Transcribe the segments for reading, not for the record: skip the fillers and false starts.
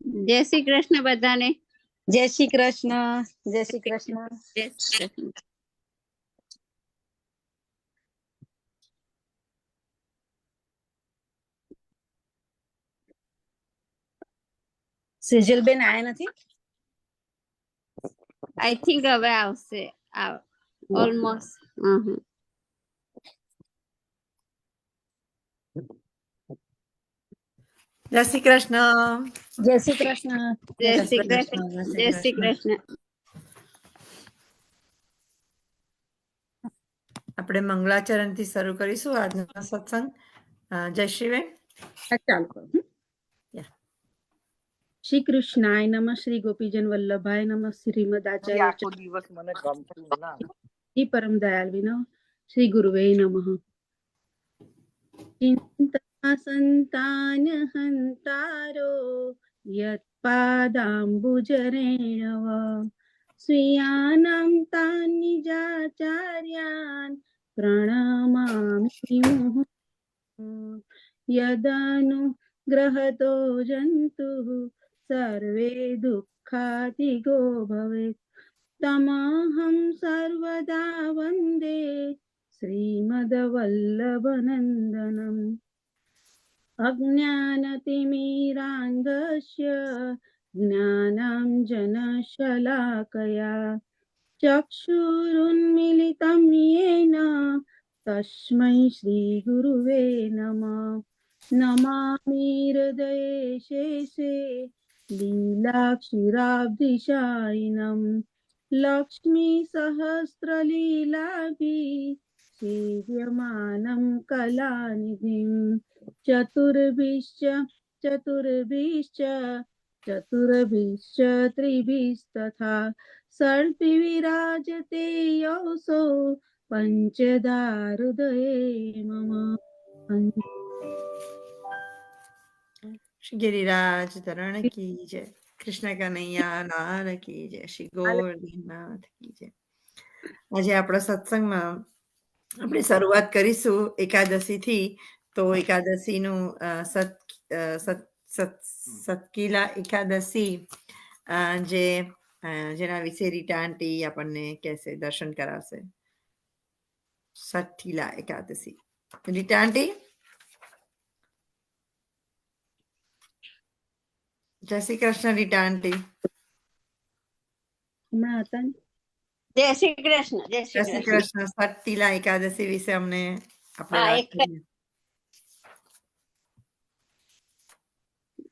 જય શ્રી કૃષ્ણ બધાને. જય શ્રી કૃષ્ણ. જય શ્રી કૃષ્ણ. જય શ્રી કૃષ્ણ. સેજલબેન આયા નથી? આઈ થિંક હવે આવશે. ઓલમોસ્ટ. જય શ્રી કૃષ્ણ. જય શ્રી કૃષ્ણ. જય શ્રી કૃષ્ણ. જય શ્રી કૃષ્ણ. આપણે મંગળાચરણ થી શરૂ કરીશું આજનો સત્સંગ. જયશ્રીબેન ચાલુ કરો. શ્રી કૃષ્ણાય નમઃ, શ્રી ગોપીજન વલ્લભાય નમઃ, શ્રીમદાચાર્ય પરમ દયાલ વિનઃ, શ્રી ગુરુવે નમઃ. ચિંતા સંતાન હંતારો યત્પાદાંબુજરેણવ સ્વીયાનાં તાન નિજાચાર્યાન પ્રણમામિ મુહુર્મુહુઃ. યદનુગ્રહતો જંતુઃ સર્વે દુઃખાતિગો ભવેत् તમહં સર્વદા વંદે શ્રીમદ્વલ્લભનંદનમ. અજ્ઞાનતિમિરાન્ધસ્ય જ્ઞાનાંજનશલાકયા ચક્ષુરુન્મિલિतं येन તસ્मै શ્રી ગુરુવે નમઃ. નમામિ હૃદયે શેષે લીલાક્ષીરાબ્ધિશાયિનમ લક્ષ્મી સહસ્રલીલાભી સેવ્યમાनं કલાનિધિં. ચતુર્ભિશ્ચ ત્રિભિસ્તથા સર્પી વિરાજતે યૌસો પંચદા હૃદયે મમ. શ્રી ગિરિરાજ ધરણ કી જય. કૃષ્ણ કનૈયા લાલ કી જય. શ્રી ગોરધીનાથ કી જય. આજે આપણા સત્સંગમાં આપણે શરૂઆત કરીશું એકાદશી થી. તો એકાદશીનું સતકીલા એકાદશી જેના વિશે રીટા આંટી આપણને કહેશે, દર્શન કરાવશે. સઠીલા એકાદશી. રીટા આંટી, જય શ્રી કૃષ્ણ. રીટા આંટી હમણાં હતા ને? જય શ્રી કૃષ્ણ. જય જય શ્રી કૃષ્ણ. સઠીલા એકાદશી વિશે અમને આપણે વાત કરીએ.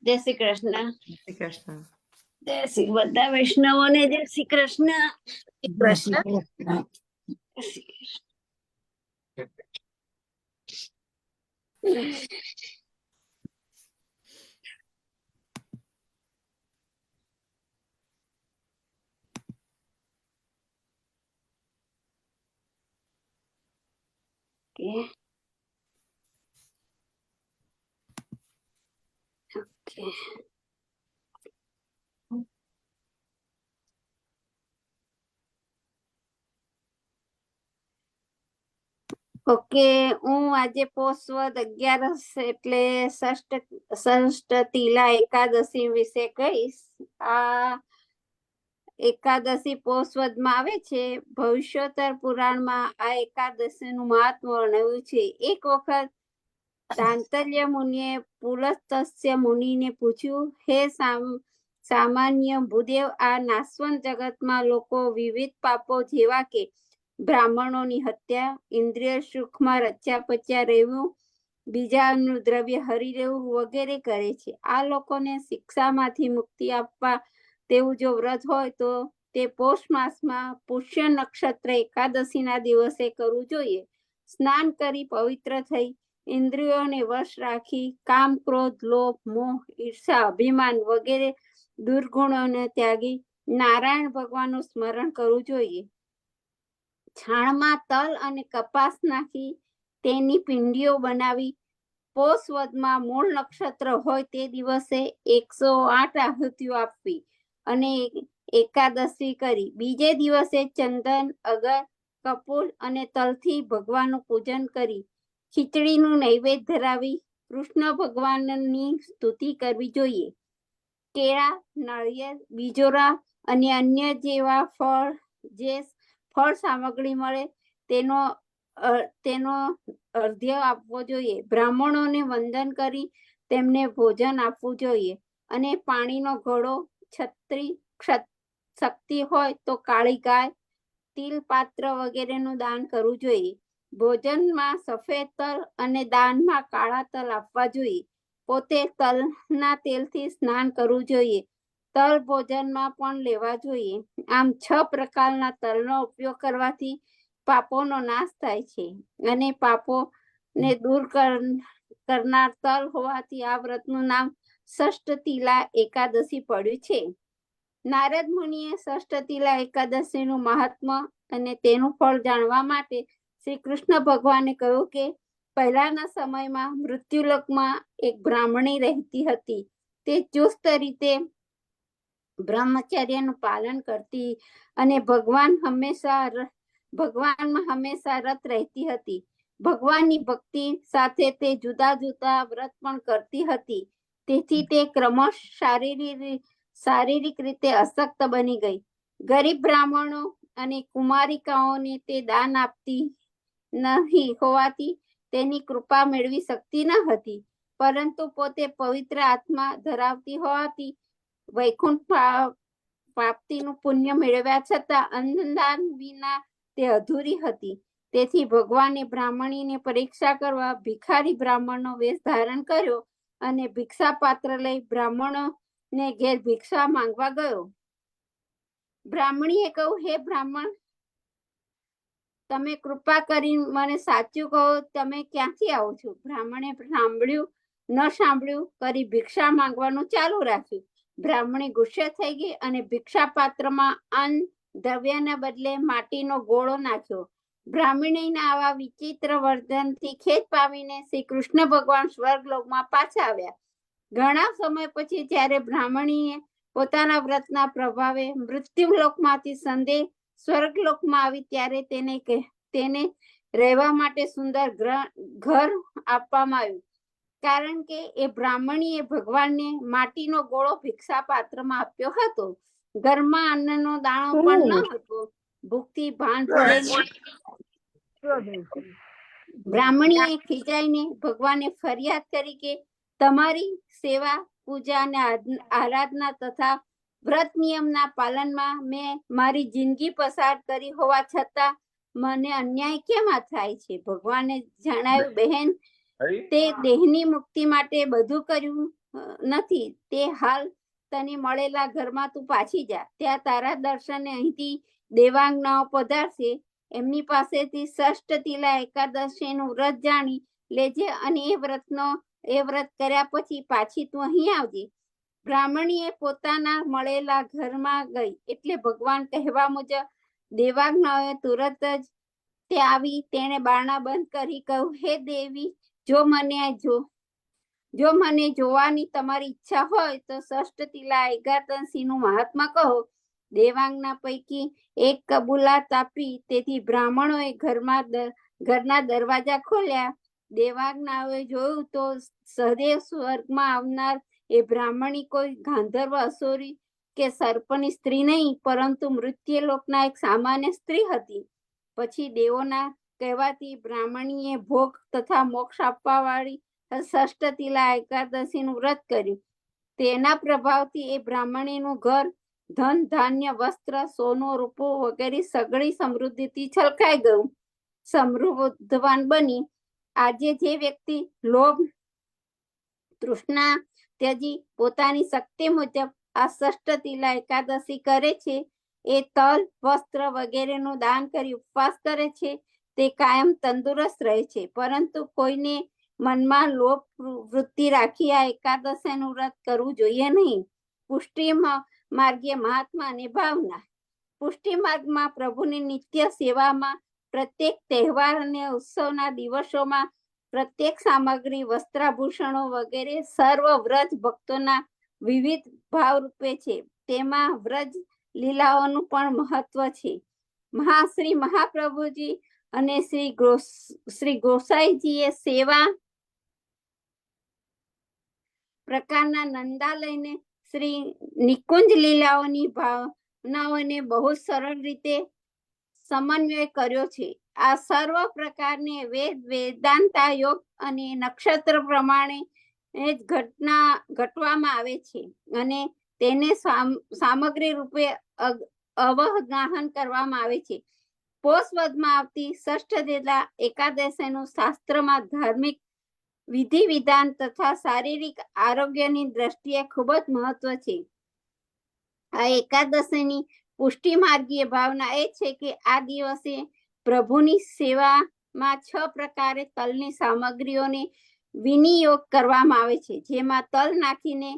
જય શ્રી કૃષ્ણ. જય શ્રી કૃષ્ણ. જય શ્રી બધા વૈષ્ણવોને જય શ્રી કૃષ્ણ. ઓકે, હું આજે પોષવદ 11 એટલે ષષ્ઠીલા એકાદશી વિશે કહીશ. આ એકાદશી પોષવદમાં આવે છે. ભવિષ્યોત્તર પુરાણમાં આ એકાદશીનું મહાત્મ્ય વર્ણવ્યું છે. એક વખત તાંતલ્ય મુનિએ પુલસ્ત્ય મુનિને પૂછ્યું, હે સામાન્ય ભૂદેવ, આ નાશવંત જગતમાં લોકો વિવિધ પાપો જેવા કે બ્રાહ્મણોની હત્યા, ઇન્દ્રિય સુખમાં રચ્યા પચ્યા રહેવું, બીજાનું દ્રવ્ય હરી રહેવું વગેરે કરે છે. આ લોકોને શિક્ષામાંથી મુક્તિ આપવા તેવું જો વ્રત હોય તો તે પોષ માસમાં પુષ્ય નક્ષત્ર એકાદશીના દિવસે કરવું જોઈએ. સ્નાન કરી પવિત્ર થઈ ઇન્દ્રિયોને વશ રાખી કામ, ક્રોધ, લોભ, મોહ, ઈર્ષા, અભિમાન વગેરે દુર્ગુણોને ત્યાગી નારાયણ ભગવાનનું સ્મરણ કરવું જોઈએ. છાણમાં તલ અને કપાસ નાખી તેની પિંડીઓ બનાવી પોષ વદમાં મૂળ નક્ષત્ર હોય તે દિવસે 108 આહુતિઓ આપવી અને એકાદશી કરી. બીજે દિવસે ચંદન, અગર, કપૂર અને તલથી ભગવાનનું પૂજન કરી ખીચડીનું નૈવેદ્ય ધરાવી કૃષ્ણ ભગવાનની સ્તુતિ કરવી જોઈએ. કેળા, નાળિયેર, બીજોરા અને અન્ય જેવા ફળ સામગ્રી મળે તેનો અર્ધ્ય આપવો જોઈએ. બ્રાહ્મણોને વંદન કરી તેમને ભોજન આપવું જોઈએ અને પાણીનો ઘડો, છત્રી, શક્તિ હોય તો કાળી ગાય, તિલ પાત્ર વગેરેનું દાન કરવું જોઈએ. ભોજનમાં સફેદ તલ અને દાનમાં કાળા તલ આપવા જોઈએ. પોતે તલના તેલથી સ્નાન કરવું જોઈએ. તલ ભોજનમાં પણ લેવા જોઈએ. આમ 6 પ્રકારના તલનો ઉપયોગ કરવાથી પાપોનો નાશ થાય છે અને પાપોને દૂર કરનાર તલ હોવાથી આ વ્રતનું નામ ષષ્ઠતિલા એકાદશી પડ્યું છે. નારદ મુનિએ ષષ્ઠતિલા એકાદશીનું મહાત્મ્ય અને તેનું ફળ જાણવા માટે શ્રી કૃષ્ણ ભગવાને કહ્યું કે પહેલાના સમયમાં મૃત્યુલોકમાં એક બ્રાહ્મણી રહેતી હતી. તે ચુસ્ત રીતે બ્રહ્મચર્યનું પાલન કરતી અને ભગવાનમાં હંમેશા રત રહેતી હતી. ભગવાનની ભક્તિ સાથે તે જુદા જુદા વ્રત પણ કરતી હતી. તેથી તે ક્રમશ શારીરિક રીતે અશક્ત બની ગઈ. ગરીબ બ્રાહ્મણો અને કુમારિકાઓને તે દાન આપતી નહીં હોવાથી તેની કૃપા મેળવી શકતી ન હતી. પરંતુ પોતે પવિત્ર આત્મા ધરાવતી હોવાથી વૈકુંઠ પ્રાપ્તિનું પુણ્ય મેળવ્યા છતાં અન્નદાન વિના તે અધૂરી હતી. તેથી ભગવાને બ્રાહ્મણીને પરીક્ષા કરવા ભિખારી બ્રાહ્મણનો વેશ ધારણ કર્યો અને ભિક્ષા પાત્ર લઈ બ્રાહ્મણોને ઘેર ભિક્ષા માંગવા ગયો. બ્રાહ્મણીએ કહ્યું, હે બ્રાહ્મણ, તમે કૃપા કરી મને સાચું કહો, તમે ક્યાંથી આવો છો? બ્રાહ્મણે સાંભળ્યું ન સાંભળ્યું કરી ભિક્ષા માંગવાનું ચાલુ રાખ્યું. બ્રાહ્મણી ગુસ્સે થઈ ગઈ અને ભિક્ષા પાત્રમાં અન્ન દ્રવ્યના બદલે માટીનો ગોળો નાખ્યો. બ્રાહ્મણીના આવા વિચિત્ર વર્તનથી ખેદ પામીને શ્રી કૃષ્ણ ભગવાન સ્વર્ગલોકમાં પાછા આવ્યા. ઘણા સમય પછી જ્યારે બ્રાહ્મણીએ પોતાના વ્રતના પ્રભાવે મૃત્યુલોકમાંથી સંદેહ સ્વર્ગલોકમાં આવી ત્યારે તેને રહેવા માટે સુંદર ઘર આપવામાં આવ્યું. કારણ કે એ બ્રાહ્મણીએ ભગવાનને માટીનો ગોળો ભિક્ષા પાત્રમાં આપ્યો હતો. ઘરમાં અન્નનો દાણો પણ ન હતો. ભૂખથી ભાન ભૂલીને બ્રાહ્મણીએ ખીજાઈને ભગવાનને ફરિયાદ કરી કે તમારી સેવા, પૂજા અને આરાધના તથા વ્રત નિયમના પાલનમાં મેં મારી જિંદગી પસાર કરી હોવા છતાં મને અન્યાય કેમ થાય છે? ભગવાને જણાવ્યું, બહેન, તે દેહની મુક્તિ માટે બધું કર્યું નથી. તે હાલ તને મળેલા ઘરમાં તું પાછી જા. ત્યાં તારા દર્શને અહીંથી દેવાંગનાઓ પધારશે. એમની પાસેથી ષષ્ઠતિલા એકાદશીનું વ્રત જાણી લેજે અને એ વ્રત કર્યા પછી પાછી તું અહીં આવજે. બ્રાહ્મણીએ પોતાના મળેલા ઘરમાં ગઈ એટલે ભગવાન કહેવા મુજબ દેવાંગનાઓએ તુરત જ તે આવી. તેણે બારણા બંધ કરી કહ્યું, હે દેવી, જો મને જોવાની તમારી ઈચ્છા હોય તો ષષ્ઠતિલા એકાદશીનું મહાત્મા કહો. દેવાંગના પૈકી એક કબૂલાત આપી. તેથી બ્રાહ્મણોએ ઘરના દરવાજા ખોલ્યા. દેવાંગનાઓએ જોયું તો સહદેવ સ્વર્ગમાં આવનાર એ બ્રાહ્મણી કોઈ ગાંધર્વ, અસુરી કે સર્પની સ્ત્રી નહીં, પરંતુ મૃત્યુલોકના એક સામાન્ય સ્ત્રી હતી. પછી દેવોના કહેવાથી બ્રાહ્મણીએ ભોગ તથા મોક્ષ આપવા વાળી ષષ્ઠતિલા એકાદશીનું વ્રત કર્યું. તેના પ્રભાવથી એ બ્રાહ્મણીનું ઘર ધન, ધાન્ય, વસ્ત્ર, સોનું, રૂપું વગેરે સગળી સમૃદ્ધિથી છલકાઈ ગયું. સમૃદ્ધવાન બની. આજે જે વ્યક્તિ લોભ, તૃષ્ણા ત્યજી પોતાની શક્તિ મુજબ આ ષષ્ઠતિલા એકાદશી કરે છે, એ તલ, વસ્ત્ર વગેરેનું દાન કરી ઉપવાસ કરે છે, તે કાયમ તંદુરસ્ત રહે છે. પરંતુ કોઈને મનમાં લોભ વૃત્તિ રાખી આ એકાદશીનું વ્રત કરવું જોઈએ નહીં. પુષ્ટિ માર્ગે મહાત્મા અને ભાવના. પુષ્ટિ માર્ગમાં પ્રભુની નિત્ય સેવામાં, પ્રત્યેક તહેવાર અને ઉત્સવના દિવસોમાં પ્રત્યેક સામગ્રી, વસ્ત્રાભૂષણો વગેરે સર્વ વ્રજ ભક્તોના વિવિધ ભાવ રૂપે છે. તેમાં વ્રજ લીલાઓનું પણ મહત્વ છે. શ્રી મહાપ્રભુજી અને શ્રી ગોસાઈજીએ સેવા પ્રકારના નંદા લઈને શ્રી નિકુંજ લીલાઓની ભાવનાઓને બહુ સરળ રીતે સમન્વય કર્યો છે. આ સર્વ પ્રકારને વેદાંતા યોગ અને નક્ષત્ર પ્રમાણે જ ઘટવામાં આવે છે અને તેને સામગ્રી રૂપે અવગાહન કરવામાં આવે છે. પોષ વદમાં આવતી ષષ્ઠ જેટલા એકાદશીનું શાસ્ત્રમાં ધાર્મિક વિધિ વિધાન તથા શારીરિક આરોગ્યની દ્રષ્ટિએ ખૂબ જ મહત્વ છે. આ એકાદશીની પુષ્ટિ માર્ગીય ભાવના એ છે કે આ દિવસે પ્રભુની સેવામાં 6 પ્રકારે તલની સામગ્રીઓને વિનિયોગ કરવામાં આવે છે, જેમાં તલ નાખીને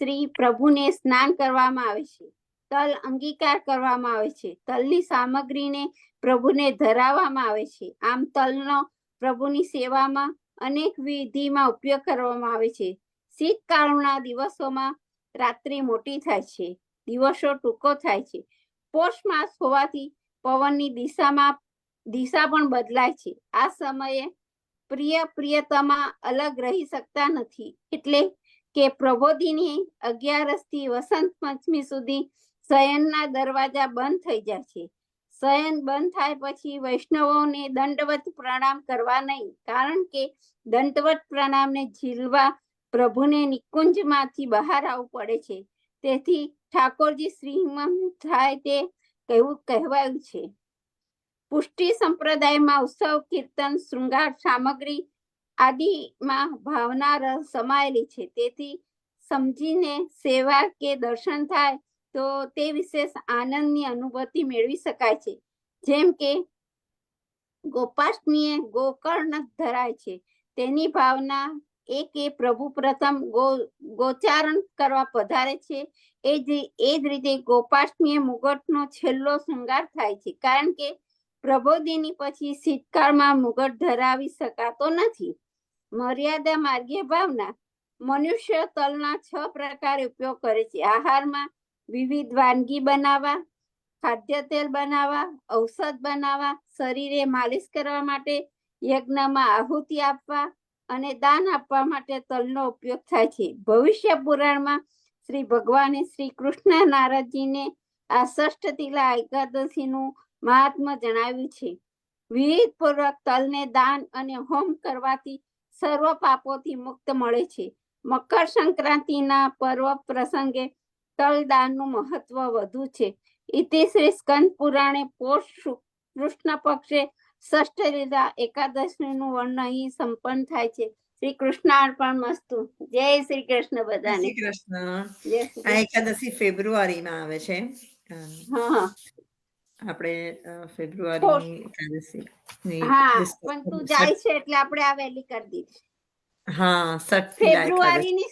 શ્રી પ્રભુને સ્નાન કરવામાં આવે છે, તલ અંગીકાર કરવામાં આવે છે, તલની સામગ્રીને પ્રભુને ધરાવવામાં આવે છે. આમ તલનો પ્રભુની સેવામાં અનેક વિધિમાં ઉપયોગ કરવામાં આવે છે. શીતકાળના દિવસોમાં રાત્રિ મોટી થાય છે, દિવસો ટૂંકો થાય છે. પોષ માસ હોવાથી પવનની દિશા પણ બદલાય છે. આ સમયે પ્રિયતમા અલગ રહી શકતા નથી, એટલે કે પ્રબોધિની 11 થી વસંત પંચમી સુધી શયનના દરવાજા બંધ થઈ જાય છે. શયન બંધ થાય પછી વૈષ્ણવોને દંડવત પ્રણામ કરવા નહીં, કારણ કે દંડવત પ્રણામને ઝીલવા પ્રભુને નિકુંજમાંથી બહાર આવવું પડે છે. તેથી ઠાકોરજી શ્રીમંત થાય તે કહેવાયું છે. પુષ્ટિ સંપ્રદાયમાં ઉત્સવ, કીર્તન, શૃંગાર સામગ્રી આદિમાં ભાવના રસ સમાયેલી છે. તેથી સમજીને સેવા કે દર્શન થાય તો તે વિશેષ આનંદની અનુભૂતિ મેળવી શકાય છે. જેમ કે ગોપાષ્ટમીએ ગોકર્ણ ધરાય છે, તેની ભાવના એ કે પ્રભુ પ્રથમ ગોચારણ કરવા પધારે છે. એ જ રીતે ગોપાષ્ટમીએ મુગટનો છેલ્લો શૃંગાર થાય છે, કારણ કે પ્રબોધિની પછી શીતકાળમાં મુગટ ધરાવી શકાતો નથી. મર્યાદા માર્ગીય ભાવના મનુષ્ય તલના 6 પ્રકારે ઉપયોગ કરે છે. આહારમાં વિવિધ વાનગી બનાવવા, ખાદ્ય તેલ બનાવવા, ઔષધ બનાવવા, શરીરે માલિશ કરવા માટે, યજ્ઞમાં આહુતિ આપવા અને દાન આપવા માટે તલનો ઉપયોગ થાય છે. ભવિષ્ય પુરાણમાં શ્રી ભગવાને શ્રી કૃષ્ણ નારદજીને આ ષષ્ઠ તિલા એકાદશીનું મહાત્મ્ય જણાવ્યું છે. વિધિ પૂર્વક તલને દાન અને હોમ કરવાથી સર્વ પાપોથી મુક્ત મળે છે. મકર સંક્રાંતિના પર્વ પ્રસંગે તલ દાનનું મહત્વ વધુ છે. ઇતિ શ્રી સ્કંદ પુરાણે પોષ કૃષ્ણ પક્ષે ષષ્ઠ લીલા એકાદશીનું વર્ણન અહીં સંપન્ન થાય છે. શ્રી કૃષ્ણ અર્પણ મસ્તુ. જય શ્રી કૃષ્ણ બધાને. શ્રી કૃષ્ણ. જય શ્રી આ એકાદશી ફેબ્રુઆરીમાં આવે છે. હા આપણે ફેબ્રુઆરીની એકાદશી હા પણ તું જાય છે એટલે આપણે આ વહેલી કરી દીધી. હા, ષષ્ઠ તિલા એકાદશી ફેબ્રુઆરીની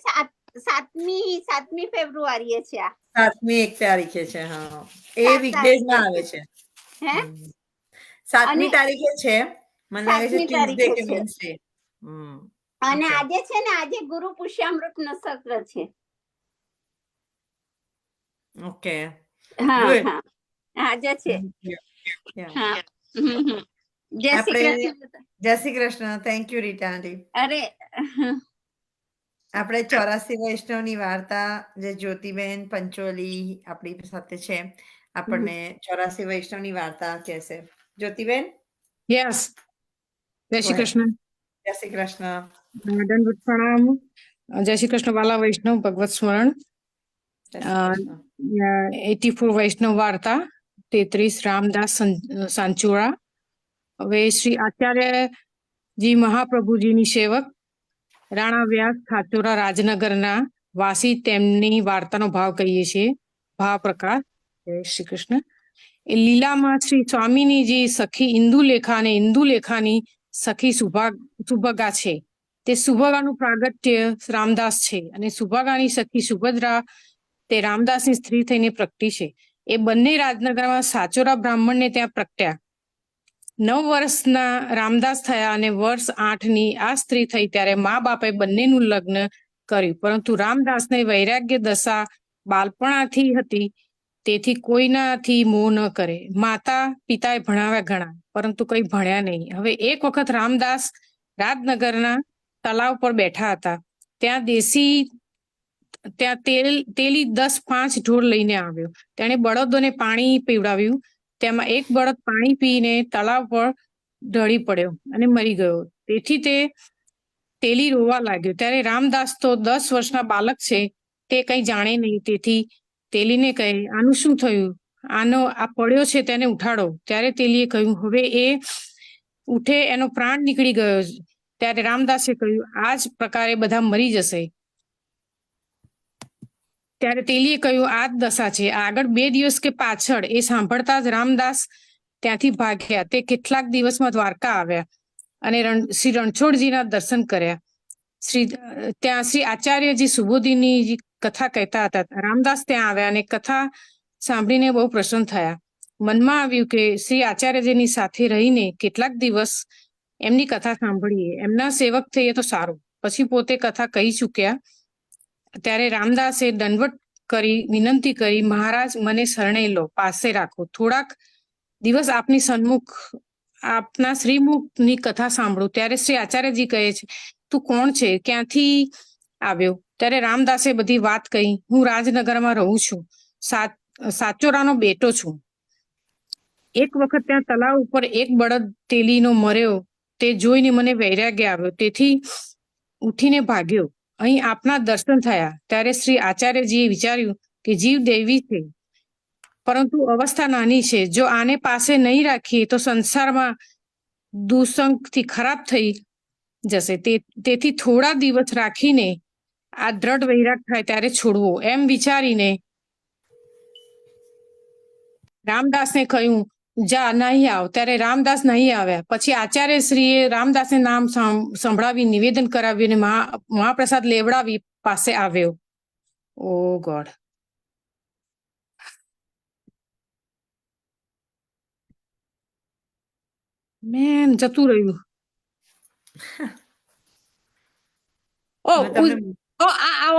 7મી ફેબ્રુઆરીએ છે આ. 7મી 1 તારીખે છે. હા, એ 7 વીકડેઝમાં તારીખે આવે છે. હે 7મી તારીખે છે, મને લાગે છે 7મી ટ્યુઝડે તારીખે કે છે. વેન્સડે. અને Okay. આજે છે ને, આજે ગુરુ પુષ્યામૃત નક્ષત્ર છે. ઓકે, હા ગુડ. હા આજે છે. Yeah. હા જય શ્રી કૃષ્ણ. જય શ્રી કૃષ્ણ. થેન્ક યુ રીટા આંટી. અરે આપણે 84 વૈષ્ણવની વાર્તા જે જ્યોતિબેન પંચોલી આપણી સાથે છે, આપણને 84 વૈષ્ણવની વાર્તા કહેશે. જ્યોતિબેન? યસ. જય શ્રી કૃષ્ણ. જય શ્રી કૃષ્ણ. દંડવત પ્રણામ. જય શ્રી કૃષ્ણ વાલા વૈષ્ણવ ભગવત સ્મરણ. જય શ્રી કૃષ્ણ. 84 વૈષ્ણવ વાર્તા 33 રામદાસ સાંચુરા. હવે શ્રી આચાર્યજી મહાપ્રભુજીની સેવક રાણા વ્યાસ ખાચોરા રાજનગરના વાસી તેમની વાર્તાનો ભાવ કહીએ છીએ. ભાવ પ્રકાર. જય શ્રી કૃષ્ણ. એ લીલામાં શ્રી સ્વામિનીજી સખી ઇન્દુલેખા અને ઇન્દુલેખાની સખી સુભગા છે. તે સુભગાનું પ્રાગટ્ય રામદાસ છે અને સુભગાની સખી સુભદ્રા તે રામદાસની સ્ત્રી થઈને પ્રગટી છે. એ બંને રાજનગરમાં સાચોરા બ્રાહ્મણને ત્યાં પ્રગટ્યા. 9 વર્ષના રામદાસ થયા અને વર્ષ 8ની આ સ્ત્રી થઈ ત્યારે મા બાપે બંનેનું લગ્ન કર્યું, પરંતુ રામદાસને વૈરાગ્ય દશા બાળપણાથી હતી, તેથી કોઈનાથી મોહ ન કરે. માતા પિતાએ ભણાવ્યા ઘણા, પરંતુ કંઈ ભણ્યા નહીં. હવે એક વખત રામદાસ રાજનગરના તળાવ પર બેઠા હતા. ત્યાં દેશી ત્યાં તેલી 10-5 ઢોર લઈને આવ્યો. તેણે બળદોને પાણી પીવડાવ્યું. તેમાં એક બળદ પાણી પીને તળાવ પર ઢળી પડ્યો અને મરી ગયો. તેથી તે તેલી રોવા લાગ્યો. ત્યારે રામદાસ તો 10 વર્ષના બાળક છે, તે કંઈ જાણે નહીં. તેથી તેલીને કહે, આનું શું થયું? આ પડ્યો છે, તેને ઉઠાડો. ત્યારે તેલીએ કહ્યું, હવે એ ઉઠે, એનો પ્રાણ નીકળી ગયો. ત્યારે રામદાસે કહ્યું, આ જ પ્રકારે બધા મરી જશે. ત્યારે તેલીએ કહ્યું, આ જ દશા છે. આગળ 2 દિવસ કે પાછળ એ સાંભળતા જ રામદાસ ત્યાંથી ભાગ્યા. તે કેટલાક દિવસમાં દ્વારકા આવ્યા અને શ્રી રણછોડજીના દર્શન કર્યા. ત્યાં શ્રી આચાર્યજી સુબોધીની કથા કહેતા હતા. રામદાસ ત્યાં આવ્યા અને કથા સાંભળીને બહુ પ્રસન્ન થયા. મનમાં આવ્યું કે શ્રી આચાર્યજીની સાથે રહીને કેટલાક દિવસ એમની કથા સાંભળીએ, એમના સેવક થઈએ તો સારું. પછી પોતે કથા કહી ચૂક્યા. ત્યારે રામદાસે દંડવત કરી વિનંતી કરી, મહારાજ, મને શરણે લો, પાસે રાખો. થોડાક દિવસ આપની સન્મુખ આપના શ્રીમુખની કથા સાંભળો. ત્યારે શ્રી આચાર્યજી કહે છે, તું કોણ છે? ક્યાંથી આવ્યો? ત્યારે રામદાસે બધી વાત કહી. હું રાજનગરમાં રહું છું, સાચોરાનો બેટો છું. એક વખત ત્યાં તળાવ ઉપર એક બળદ તેલીનો મર્યો. તે જોઈને મને વૈરાગ્ય આવ્યો, તેથી ઉઠીને ભાગ્યો. અહીં આપના દર્શન થયા. ત્યારે શ્રી આચાર્યજીએ વિચાર્યું કે જીવ દૈવી છે, પરંતુ અવસ્થા નાની છે. જો આને પાસે નહીં રાખીએ તો સંસારમાં દુસંગથી ખરાબ થઈ જશે. તેથી થોડા દિવસ રાખીને આ દ્રઢ વૈરાગ થાય ત્યારે છોડવો, એમ વિચારીને રામદાસને કહ્યું, જા, નહીં આવ. ત્યારે રામદાસ નહીં આવ્યા. પછી આચાર્યશ્રીએ રામદાસને નામ સંભળાવી નિવેદન કરાવ્યું અને મહાપ્રસાદ લેવડાવી પાસે આવ્યો. ઓ ગોડ. મેન જતું રહ્યું.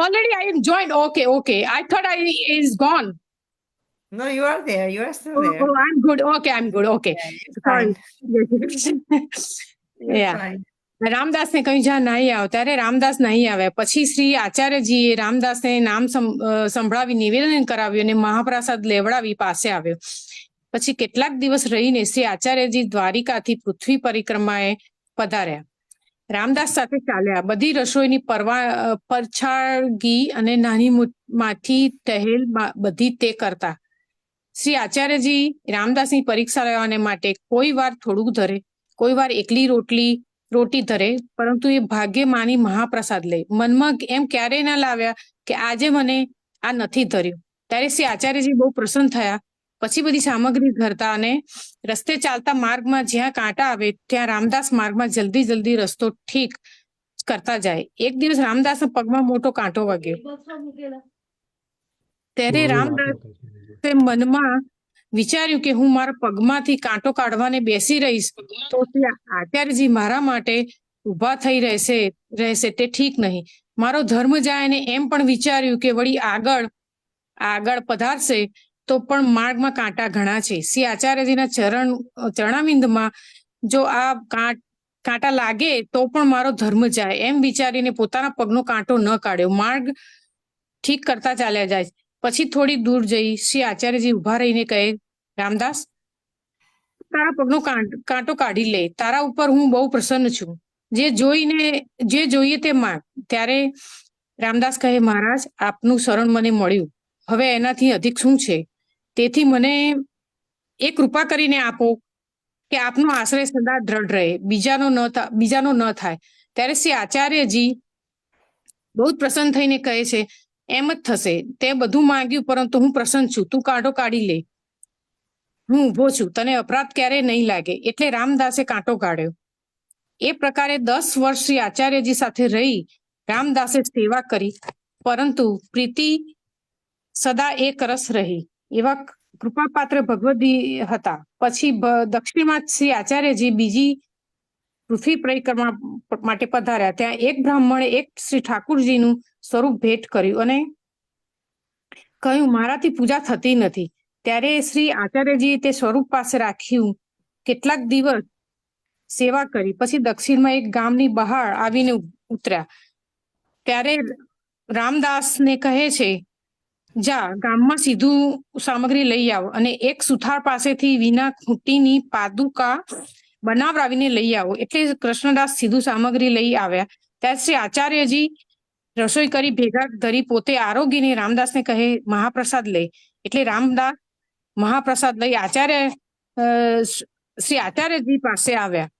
Already I am joined. Okay. I thought is gone. No, you are there. You are still there. I'm good. Okay. Yeah, it's Sorry. fine. You're Yeah. fine. રામદાસને કહ્યું, જા, નહીં આવ. ત્યારે રામદાસ નહીં આવ્યા. પછી શ્રી આચાર્યજીએ રામદાસને નામ સંભળાવી નિવેદન કરાવ્યું અને મહાપ્રસાદ લેવડાવી પાસે આવ્યો. પછી કેટલાક દિવસ રહીને શ્રી આચાર્યજી દ્વારિકાથી પૃથ્વી પરિક્રમાએ પધાર્યા. રામદાસ સાથે ચાલ્યા. બધી રસોઈની પરછાળગી અને નાની માંથી ટહેલ બધી તે કરતા. શ્રી આચાર્યજી રામદાસની પરીક્ષા લેવાને માટે કોઈ વાર થોડુંક ધરે, કોઈ વાર એકલી રોટી ધરે, પરંતુ એ ભાગ્ય માની મહાપ્રસાદ લે. મનમાં એમ ક્યારેય ના લાવ્યા કે આજે મને આ નથી ધર્યું. ત્યારે શ્રી આચાર્યજી બહુ પ્રસન્ન થયા. પછી બધી સામગ્રી ધરતા અને રસ્તે ચાલતા માર્ગમાં જ્યાં કાંટા આવે ત્યાં રામદાસ માર્ગમાં જલ્દી રસ્તો ઠીક કરતા જાય. એક દિવસ રામદાસના પગમાં મોટો કાંટો વાગ્યો. ત્યારે રામદાસે મનમાં વિચાર્યું કે હું મારા પગમાંથી કાંટો કાઢવાને બેસી રહીશ તો આચાર્યજી મારા માટે ઊભા થઈ રહેશે તે ઠીક નહીં. મારો ધર્મ જાય ને એમ પણ વિચાર્યું કે વળી આગળ પધારશે તો પણ માર્ગમાં કાંટા ઘણા છે. શ્રી આચાર્યજીના ચરણાવિંદમાં જો આ કાંટા લાગે તો પણ મારો ધર્મ જાય, એમ વિચારીને પોતાના પગનો કાંટો ન કાઢ્યો. માર્ગ ઠીક કરતા ચાલ્યા જાય. પછી થોડી દૂર જઈ શ્રી આચાર્યજી ઉભા રહીને કહે, રામદાસ, તારા પગનો કાંટો કાઢી લે. તારા ઉપર હું બહુ પ્રસન્ન છું. જે જોઈએ તે માંગ. ત્યારે રામદાસ કહે, મહારાજ, આપનું શરણ મને મળ્યું. હવે એનાથી અધિક શું છે? તેથી મને એ કૃપા કરીને આપો કે આપનો આશ્રય સદા દ્રઢ રહે, બીજાનો ન થાય. ત્યારે શ્રી આચાર્યજી બહુ જ પ્રસન્ન થઈને કહે છે, એમ જ થશે. તે બધું માંગ્યું, પરંતુ હું પ્રસન્ન છું. તું કાંટો કાઢી લે. હું ઊભો છું. તને અપરાધ ક્યારેય નહીં લાગે. એટલે રામદાસે કાંટો કાઢ્યો. એ પ્રકારે 10 વર્ષ શ્રી આચાર્યજી સાથે રહી રામદાસે સેવા કરી, પરંતુ પ્રીતિ સદા એક રસ રહી. એવા કૃપાપાત્ર ભગવદી હતા. પછી દક્ષિણમાં શ્રી આચાર્યજી બીજી પૃથ્વી પરિક્રમા માટે પધાર્યા. ત્યાં એક બ્રાહ્મણે એક શ્રી ઠાકુરજીનું સ્વરૂપ ભેટ કર્યું અને કહ્યું, મારાથી પૂજા થતી નથી. ત્યારે શ્રી આચાર્યજીએ તે સ્વરૂપ પાસે રાખ્યું. કેટલાક દિવસ સેવા કરી. પછી દક્ષિણમાં એક ગામની બહાર આવીને ઉતર્યા. ત્યારે રામદાસને કહે છે, જા ગામમાં સીધું સામગ્રી લઈ આવો અને એક સુથાર પાસેથી વિના ખૂંટીની પાદુકા બનાવરાવીને લઈ આવો. એટલે કૃષ્ણદાસ સીધું સામગ્રી લઈ આવ્યા. ત્યારે શ્રી આચાર્યજી રસોઈ કરી ભેગા ધરી પોતે આરોગીને રામદાસને કહે, મહાપ્રસાદ લઈ. એટલે રામદાસ મહાપ્રસાદ લઈ શ્રી આચાર્યજી પાસે આવ્યા.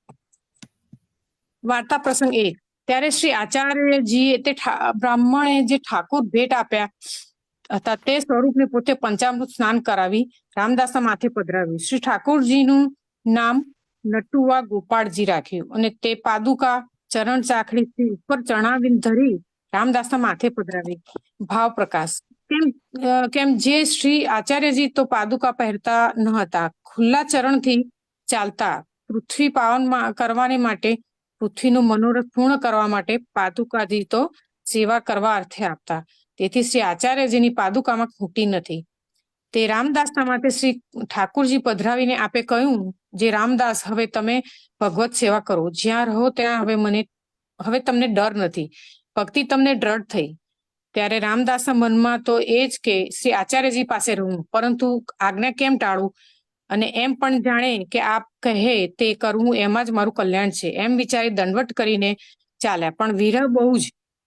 વાર્તા પ્રસંગ 1. ત્યારે શ્રી આચાર્યજીએ તે બ્રાહ્મણે જે ઠાકોર ભેટ આપ્યા હતા તે સ્વરૂપને પોતે પંચામૃત સ્નાન કરાવી રામદાસના માથે પધરાવ્યું. શ્રી ઠાકોરજીનું નામ નટુવા ગોપાળજી રાખ્યું અને તે પાદુકા ચરણ ચાખડી ઉપર ચણાવીને ધરી રામદાસના માથે પધરાવી. ભાવ પ્રકાશ. કેમ જે શ્રી આચાર્યજી તો પાદુકા પહેરતા ન હતા, ખુલ્લા ચરણથી ચાલતા, પૃથ્વી પાવન કરવાને માટે, પૃથ્વીનું મનોરથ પૂર્ણ કરવા માટે પાદુકાજી તો સેવા કરવા અર્થે આપતા. તેથી શ્રી આચાર્યજીની પાદુકામાં ખૂટી નથી. તે રામદાસના માટે શ્રી ઠાકોરજી પધરાવીને આપે કહ્યું, જે રામદાસ, હવે તમે ભગવત સેવા કરો, જ્યાં રહો ત્યાં હવે તમને ડર નથી, ભક્તિ તમને દ્રઢ થઈ. ત્યારે રામદાસના મનમાં તો એ જ કે શ્રી આચાર્યજી પાસે રહું, પરંતુ આજ્ઞા કેમ ટાળું, અને એમ પણ જાણે કે આપ કહે તે કરવું એમાં જ મારું કલ્યાણ છે, એમ વિચારી દંડવટ કરીને ચાલ્યા. પણ વિરહ બહુ જ,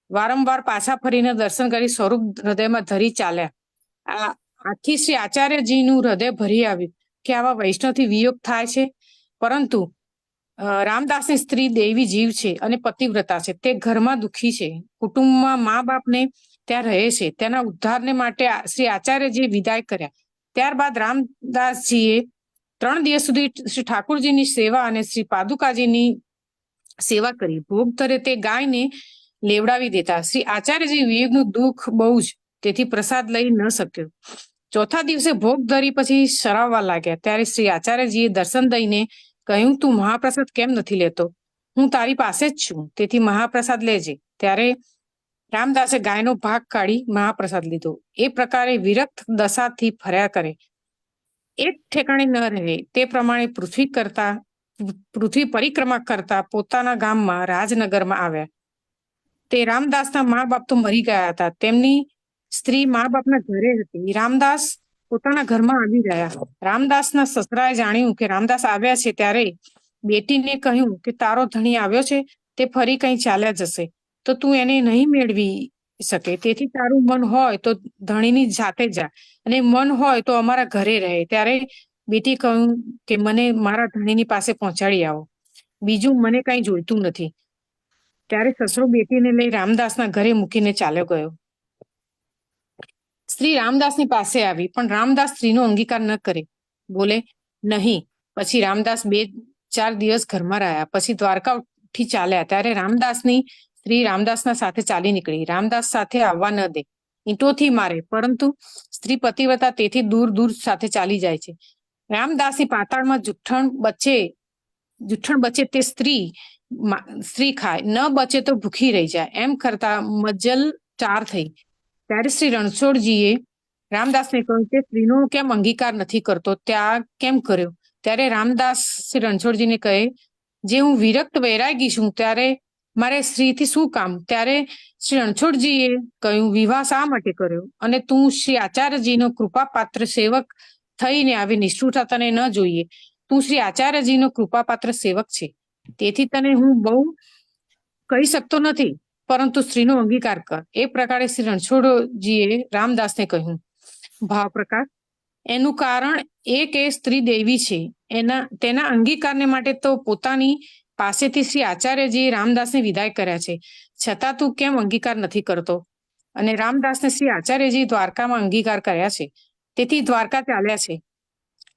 વારંવાર પાછા ફરીને દર્શન કરી સ્વરૂપ હૃદયમાં ધરી ચાલ્યા. આથી શ્રી આચાર્યજીનું હૃદય ભરી આવ્યું કે આવા વૈષ્ણવથી વિયોગ થાય છે. પરંતુ રામદાસની સ્ત્રી દેવી જીવ છે અને પતિવ્રતા છે. તે ઘરમાં દુઃખી છે, કુટુંબમાં મા બાપને ત્યાં રહે છે. તેના ઉદ્ધારને માટે શ્રી આચાર્યજીએ વિદાય કર્યા. ત્યારબાદ રામદાસજીએ 3 દિવસ સુધી શ્રી ઠાકોરજીની સેવા અને શ્રી પાદુકાજીની સેવા કરી. ભોગ ધરે તે ગાયને લેવડાવી દેતા. શ્રી આચાર્યજી વિયોગનું દુઃખ બહુ જ, તેથી પ્રસાદ લઈ ન શક્યો. 4થા દિવસે ભોગ ધરી પછી શરાવવા લાગ્યા. ત્યારે શ્રી આચાર્યજીએ દર્શન દઈને કહ્યું, તું મહાપ્રસાદ કેમ નથી લેતો? હું તારી પાસે જ છું, તેથી મહાપ્રસાદ લેજે. ત્યારે રામદાસે ગાયનો ભાગ કાઢી મહાપ્રસાદ લીધો. એ પ્રકારે વિરક્ત દશાથી ફર્યા કરે, એક ઠેકાણે ન રહે. તે પ્રમાણે પૃથ્વી પરિક્રમા કરતા પોતાના ગામમાં રાજનગરમાં આવ્યા. તે રામદાસના મા બાપ તો મરી ગયા હતા. તેમની સ્ત્રી મા બાપના ઘરે હતી. રામદાસ પોતાના ઘરમાં આવી રહ્યા. રામદાસના સસરાએ જાણ્યું કે રામદાસ આવ્યા છે, ત્યારે બેટીને કહ્યું કે તારો ધણી આવ્યો છે, તે ફરી કઈ ચાલ્યા જશે તો તું એને નહીં મેળવી શકે. તેથી તારું મન હોય તો ધણીની જાતે જા, અને મન હોય તો અમારા ઘરે રહે. ત્યારે બેટી કહ્યું કે મને મારા ધણીની પાસે પહોંચાડી આવો, બીજું મને કઈ જોઈતું નથી. ત્યારે સસરો બેટીને લઈ રામદાસના ઘરે મૂકીને ચાલ્યો ગયો. સ્ત્રી રામદાસની પાસે આવી, પણ રામદાસ સ્ત્રીનો અંગીકાર ન કરે, બોલે નહીં. પછી રામદાસ 2-4 દિવસ ઘરમાં રહ્યા. પછી દ્વારકા ઉઠી ચાલ્યા. ત્યારે રામદાસની સ્ત્રી રામદાસના સાથે ચાલી નીકળી. રામદાસ સાથે આવવા ન દે, ઈંટોથી મારે, પરંતુ સ્ત્રી પતિવ્રતા, તેથી દૂર દૂર સાથે ચાલી જાય છે. રામદાસની પાતાળમાં જુઠ્ઠણ બચે તે સ્ત્રી ખાય, ન બચે તો ભૂખી રહી જાય. એમ કરતા મજલ 4 થઈ. ત્યારે શ્રી રણછોડજીએ રામદાસને કહ્યું કે સ્ત્રીનો કેમ અંગીકાર નથી કરતો, ત્યાગ કેમ કર્યો? ત્યારે રામદાસ શ્રી રણછોડજીને કહે, જે હું વિરક્ત વૈરાગી છું, ત્યારે મારે સ્ત્રીથી શું કામ? ત્યારે શ્રી રણછોડજીએ કહ્યું, વિવાહ શા માટે કર્યો? અને તું શ્રી આચાર્યજીનો કૃપાપાત્ર સેવક થઈને આવી નિષ્ઠુરતા તને ન જોઈએ. તું શ્રી આચાર્યજીનો કૃપાપાત્ર સેવક છે, તેથી તને હું બહુ કહી શકતો નથી, પરંતુ સ્ત્રીનો અંગીકાર કર. એ પ્રકારે શ્રી રણછોડજીએ રામદાસને કહ્યું. ભાવ પ્રકાર. એનું કારણ એ કે સ્ત્રી દેવી છે. તેના અંગીકારને માટે તો પોતાની પાસેથી શ્રી આચાર્યજીએ રામદાસને વિદાય કર્યા છે, છતાં તું કેમ અંગીકાર નથી કરતો? અને રામદાસને શ્રી આચાર્યજી દ્વારકામાં અંગીકાર કર્યા છે, તેથી દ્વારકા ચાલ્યા છે.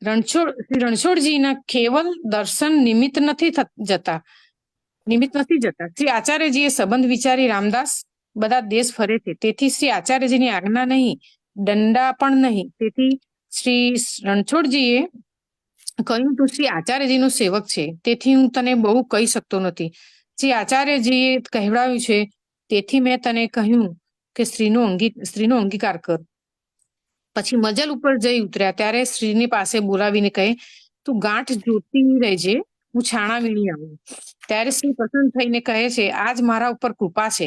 શ્રી રણછોડજીના કેવલ દર્શન નિમિત્ત નથી જતા. શ્રી આચાર્યજીએ સંબંધ વિચારી રામદાસ બધા દેશ ફરે છે, તેથી શ્રી આચાર્યજીની આજ્ઞા નહીં, દંડા પણ નહીં. તેથી શ્રી રણછોડજીએ કહ્યું, તું શ્રી આચાર્યજીનો સેવક છે, તેથી હું તને બહુ કહી શકતો નથી. શ્રી આચાર્યજીએ કહેવડાવ્યું છે, તેથી મેં તને કહ્યું કે સ્ત્રીનો અંગીકાર કર. પછી મજલ ઉપર જઈ ઉતર્યા. ત્યારે સ્ત્રીની પાસે બોલાવીને કહે, તું ગાંઠ જોતી રહેજે, હું છાણા વીણી આવું. ત્યારે સ્ત્રી પસંદ થઈને કહે છે, આજ મારા ઉપર કૃપા છે,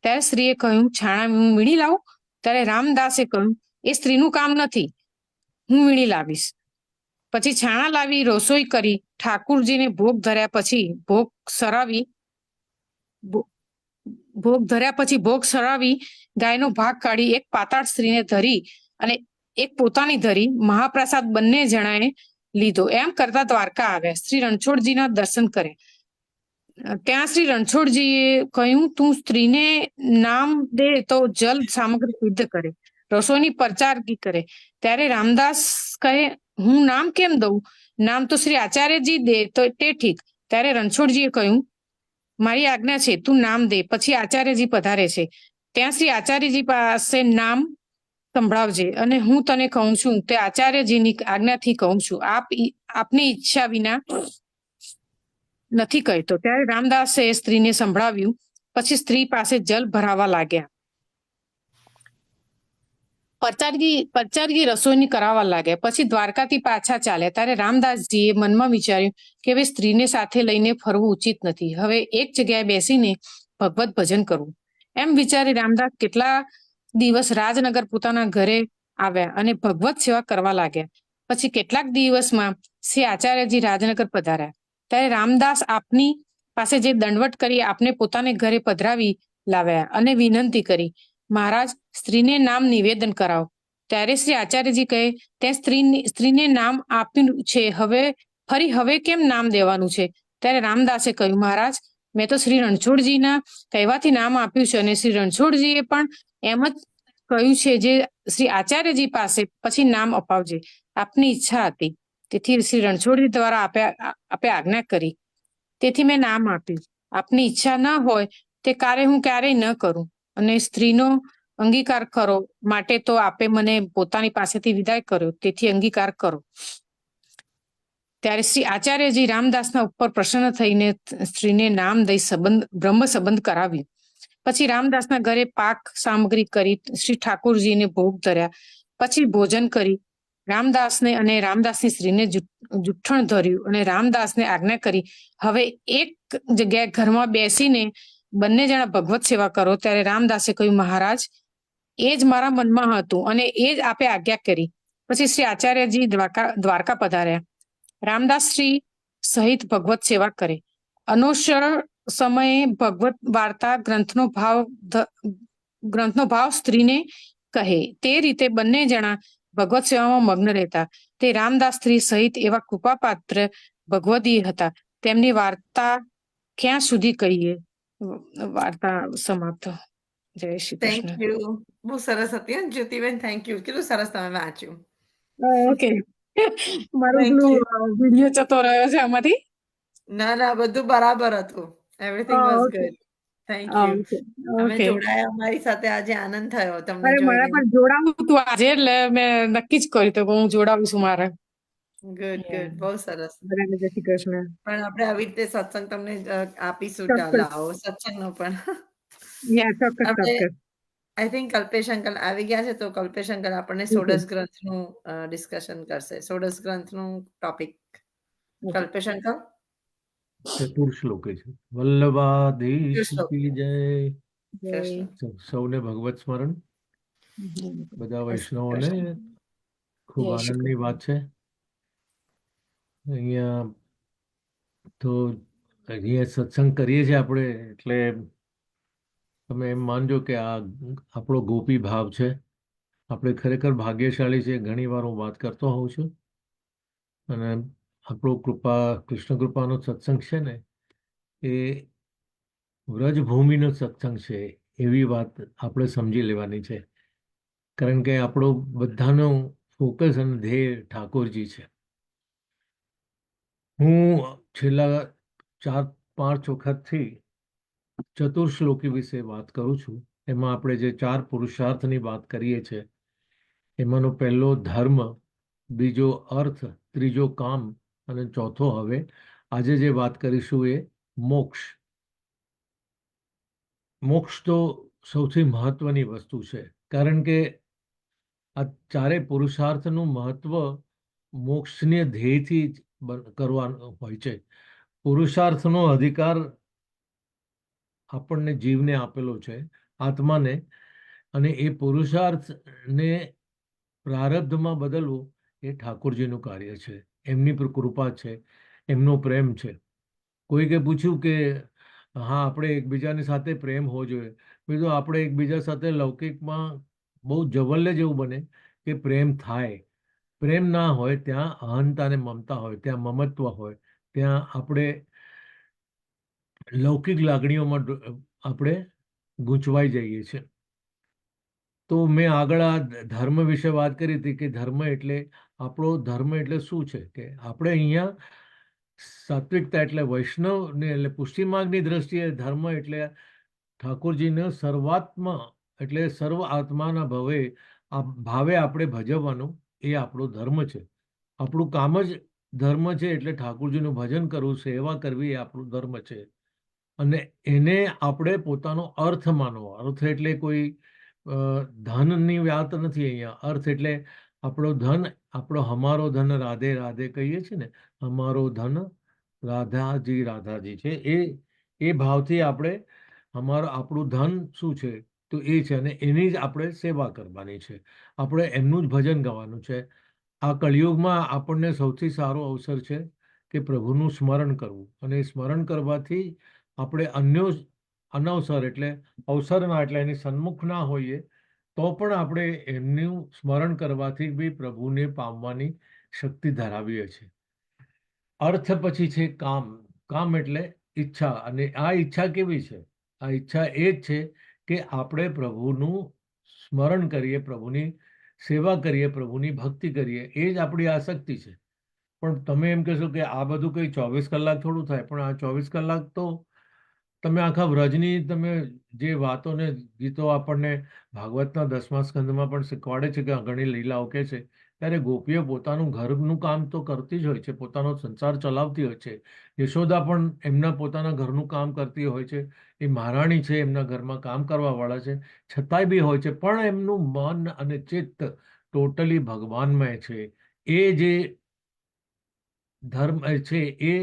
ત્યારે સ્ત્રીએ કહ્યું, છાણા હું વીણી લાવું? ત્યારે રામદાસે કહ્યું, એ સ્ત્રીનું કામ નથી, હું વીણી લાવીશ. પછી છાણા લાવી રસોઈ કરી, ઠાકુરજીને ભોગ ધર્યા પછી ભોગ સરાવી ગાયનો ભાગ કાઢી એક પાતાળ સ્ત્રીને ધરી અને એક પોતાની ધરી મહાપ્રસાદ બંને જણાએ લીધો. એમ કરતા દ્વારકા આવ્યા. શ્રી રણછોડજીના દર્શન કરે. ત્યાં શ્રી રણછોડજીએ કહ્યું, તું સ્ત્રીને નામ દે તો જલ સામગ્રી સિદ્ધ કરે, રસોઈની પરચારગી કરે. ત્યારે રામદાસ કહે, હું નામ કેમ દઉં? નામ તો શ્રી આચાર્યજી દે તો તે ઠીક. ત્યારે રણછોડજીએ કહ્યું, મારી આજ્ઞા છે, તું નામ દે. પછી આચાર્યજી પધારે છે. ત્યાં શ્રી આચાર્યજી પાસે નામ સંભળાવજે અને હું તને કહું છું તે આચાર્યજીની આજ્ઞાથી કહું છું, આપની ઈચ્છા વિના નથી કહેતો. ત્યારે રામદાસે સ્ત્રીને સંભળાવ્યું. પછી સ્ત્રી પાસે જલ ભરાવા લાગ્યા. પરચારગી રસોઈની કરાવવા લાગ્યા. પછી દ્વારકાથી પાછા ચાલ્યા. ત્યારે રામદાસજીએ મનમાં વિચાર્યું કે હવે સ્ત્રીને સાથે લઈને ફરવું ઉચિત નથી. હવે એક જગ્યાએ બેસીને ભગવત ભજન કરવું. એમ વિચારી રામદાસ કેટલા દિવસ રાજનગર પોતાના ઘરે આવ્યા અને ભગવત સેવા કરવા લાગ્યા. પછી કેટલાક દિવસમાં શ્રી આચાર્યજી રાજનગર પધાર્યા. ત્યારે રામદાસ આપની પાસે જે દંડવટ કરી આપને પોતાને ઘરે પધરાવી લાવ્યા અને વિનંતી કરી, મહારાજ, સ્ત્રીને નામ નિવેદન કરાવો. ત્યારે શ્રી આચાર્યજી કહે, તે સ્ત્રીને નામ આપ્યું છે, હવે કેમ નામ દેવાનું છે? ત્યારે રામદાસે કહ્યું, મહારાજ, મેં તો શ્રી રણછોડજીના કહેવાથી નામ આપ્યું છે અને શ્રી રણછોડજીએ પણ એમ જ કહ્યું છે જે શ્રી આચાર્યજી પાસે પછી નામ અપાવજે. આપની ઈચ્છા હતી, તેથી શ્રી રણછોડજી દ્વારા આપે આજ્ઞા કરી, તેથી મેં નામ આપ્યું. આપની ઈચ્છા ન હોય તે કાર્ય હું ક્યારેય ન કરું અને સ્ત્રીનો અંગીકાર કરો માટે તો આપે મને પોતાની પાસેથી વિદાય કર્યો, તેથી અંગીકાર કરો. ત્યારે શ્રી આચાર્યજી રામદાસના ઉપર પ્રસન્ન થઈને સ્ત્રીને નામ દઈ બ્રહ્મ સંબંધ કરાવ્યું. પછી રામદાસના ઘરે પાક સામગ્રી કરી શ્રી ઠાકુરજીને ભોગ ધર્યા. પછી ભોજન કરી રામદાસને અને રામદાસની સ્ત્રીને જુઠ્ઠણ ધર્યું અને રામદાસને આજ્ઞા કરી, હવે એક જગ્યાએ ઘરમાં બેસીને બંને જણા ભગવત સેવા કરો. ત્યારે રામદાસે કહ્યું, મહારાજ, એ જ મારા મનમાં હતું અને એ જ આપે આજ્ઞા કરી. પછી શ્રી આચાર્યજી દ્વારકા પધાર્યા. રામદાસ શ્રી સહિત ભગવત સેવા કરે. અનવસર સમયે ભગવત વાર્તા ગ્રંથનો ભાવ સ્ત્રીને કહે. તે રીતે બંને જણા ભગવત સેવામાં મગ્ન રહેતા. તે રામદાસ સ્ત્રી સહિત એવા કૃપાપાત્ર ભગવદી હતા. તેમની વાર્તા ક્યાં સુધી કહીએ? વાર્તા સમાપ્ત. જય શ્રી થેન્ક કૃષ્ણ. યુ. બહુ સરસ હતી હો, જ્યોતિબેન. Thank you. કેટલું સરસ તમે વાંચ્યું. ઓકે. મારું Thank you. વિડીયો જતો રહ્યો છે આમાંથી. ના, બધું બરાબર હતું. Everything was okay. Good. Thank you. તમે ઓકે. જોડાયા અમારી સાથે. આજે આનંદ થયો તમને અરે મારે જોઈને. પણ જોડાવું હતું આજે, એટલે મેં નક્કી જ કર્યું હતું કે હું જોડાવું છું મારે. ગુડ. બહુ સરસ. બરાબર. જય શ્રી કૃષ્ણ. પણ આપણે આવી રીતે સત્સંગ તમને આપીશું. ચોક્કસ. લાવો સત્સંગનો પણ. ચોક્કસ. આપણે આઈ થિંક કલ્પેશ અંકલ આવી ગયા છે, તો કલ્પેશ અંકલ આપણને ષોડશ ગ્રંથનું ડિસ્કશન કરશે. ષોડશ ગ્રંથનું ટોપિક. કલ્પેશ અંકલ. ચતુર શ્લોકે છે. વલ્લભાધીશ કી જય. કૃષ્ણ. સૌને ભગવત સ્મરણ. બધા વૈષ્ણવોને ખૂબ જય શ્રી આનંદની વાત છે. અહીંયા સત્સંગ કરીએ છીએ આપણે, એટલે તમે એમ માનજો કે આ આપણો ગોપી ભાવ છે. આપણે ખરેખર ભાગ્યશાળી છે. ઘણી વાર હું વાત કરતો હોઉં છું, અને આપણો કૃષ્ણ કૃપાનો સત્સંગ છે ને, એ વ્રજભૂમિનો સત્સંગ છે, એવી વાત આપણે સમજી લેવાની છે. કારણ કે આપણો બધાનો ફોકસ અને ધ્યેય ઠાકોરજી છે. હું છેલ્લા 4-5 વખતથી ચતુર્શ્લોકી વિશે વાત કરું છું. એમાં આપણે જે 4 પુરુષાર્થની વાત કરીએ છીએ, એમાંનો પહેલો ધર્મ, બીજો અર્થ, ત્રીજો કામ અને ચોથો હવે આજે જે વાત કરીશું એ મોક્ષ. મોક્ષ તો સૌથી મહત્વની વસ્તુ છે, કારણ કે આ 4 પુરુષાર્થનું મહત્વ મોક્ષને ધ્યેયથી જ કરવાનું હોય છે. પુરુષાર્થનો અધિકાર આપણને જીવને આપેલો છે, આત્માને, અને એ પુરુષાર્થને પ્રારબ્ધમાં બદલવું એ ઠાકોરજીનું કાર્ય છે, એમની પર કૃપા છે, એમનો પ્રેમ છે. કોઈકે પૂછ્યું કે હા આપણે એકબીજાની સાથે પ્રેમ હોવો જોઈએ. બીજું આપણે એકબીજા સાથે લૌકિકમાં બહુ જવલ્લે જેવું બને કે પ્રેમ થાય. પ્રેમ ના હોય ત્યાં અહંતા અને મમતા હોય, ત્યાં મમત્વ હોય, ત્યાં આપણે લૌકિક લાગણીઓમાં આપણે ગૂંચવાઈ જઈએ છીએ. તો મેં આગળ આ ધર્મ વિશે વાત કરી હતી કે ધર્મ એટલે આપણો ધર્મ એટલે શું છે, કે આપણે અહીંયા સાત્વિકતા એટલે વૈષ્ણવને એટલે પુષ્ટિ માર્ગની દ્રષ્ટિએ ધર્મ એટલે ઠાકોરજીને સર્વાત્મા એટલે સર્વ આત્માના ભાવે આપણે ભજવવાનું એ આપણો ધર્મ છે. આપણું કામ જ ધર્મ છે, એટલે ઠાકોરજીનું ભજન કરવું, સેવા કરવી એ આપણું ધર્મ છે. અને એને આપણે પોતાનો અર્થ માનવો. અર્થ એટલે કોઈ ધનની વાત નથી અહીંયા. અર્થ એટલે આપણો ધન, આપણો હમારો ધન રાધે રાધે કહીએ છીએ ને, હમારો ધન રાધાજી રાધાજી છે. એ ભાવથી આપણે આપણું ધન શું છે તો એ છે, અને એની જ આપણે સેવા કરવાની છે, આપણે એમનું જ ભજન ગાવાનું છે. આ કળિયુગમાં આપણને સૌથી સારો અવસર છે કે પ્રભુનું સ્મરણ કરવું, અને સ્મરણ કરવાથી આપણે અનવસર એટલે અવસરના એટલે એની સન્મુખ ના હોઈએ તો પણ આપણે એમનું સ્મરણ કરવાથી બી પ્રભુને પામવાની શક્તિ ધરાવીએ છીએ. અર્થ પછી છે કામ. કામ એટલે ઈચ્છા, અને આ ઈચ્છા કેવી છે? આ ઈચ્છા એ જ છે કે આપણે પ્રભુનું સ્મરણ કરીએ, પ્રભુની સેવા કરીએ, પ્રભુની ભક્તિ કરીએ, એ જ આપણી આસક્તિ છે. પણ તમે એમ કહેશો કે આ બધું કંઈ 24 કલાક થોડું થાય, પણ આ 24 કલાક તો તમે આખા વ્રજની તમે જે વાતોને ગીતો આપણને ભાગવતના 10મા સ્કંદમાં પણ શીખવાડે છે કે ઘણી લીલાઓ કે છે, ત્યારે ગોપીઓ પોતાનું ઘરનું કામ તો કરતી જ હોય છે, પોતાનો સંસાર ચલાવતી હોય છે. યશોદા પણ એમના પોતાના ઘરનું કામ કરતી હોય છે. એ મહારાણી છે, એમના ઘરમાં કામ કરવાવાળા છે, છતાંય બી હોય છે, પણ એમનું મન અને ચિત્ત ટોટલી ભગવાનમય છે. એ જે ધર્મ છે, એ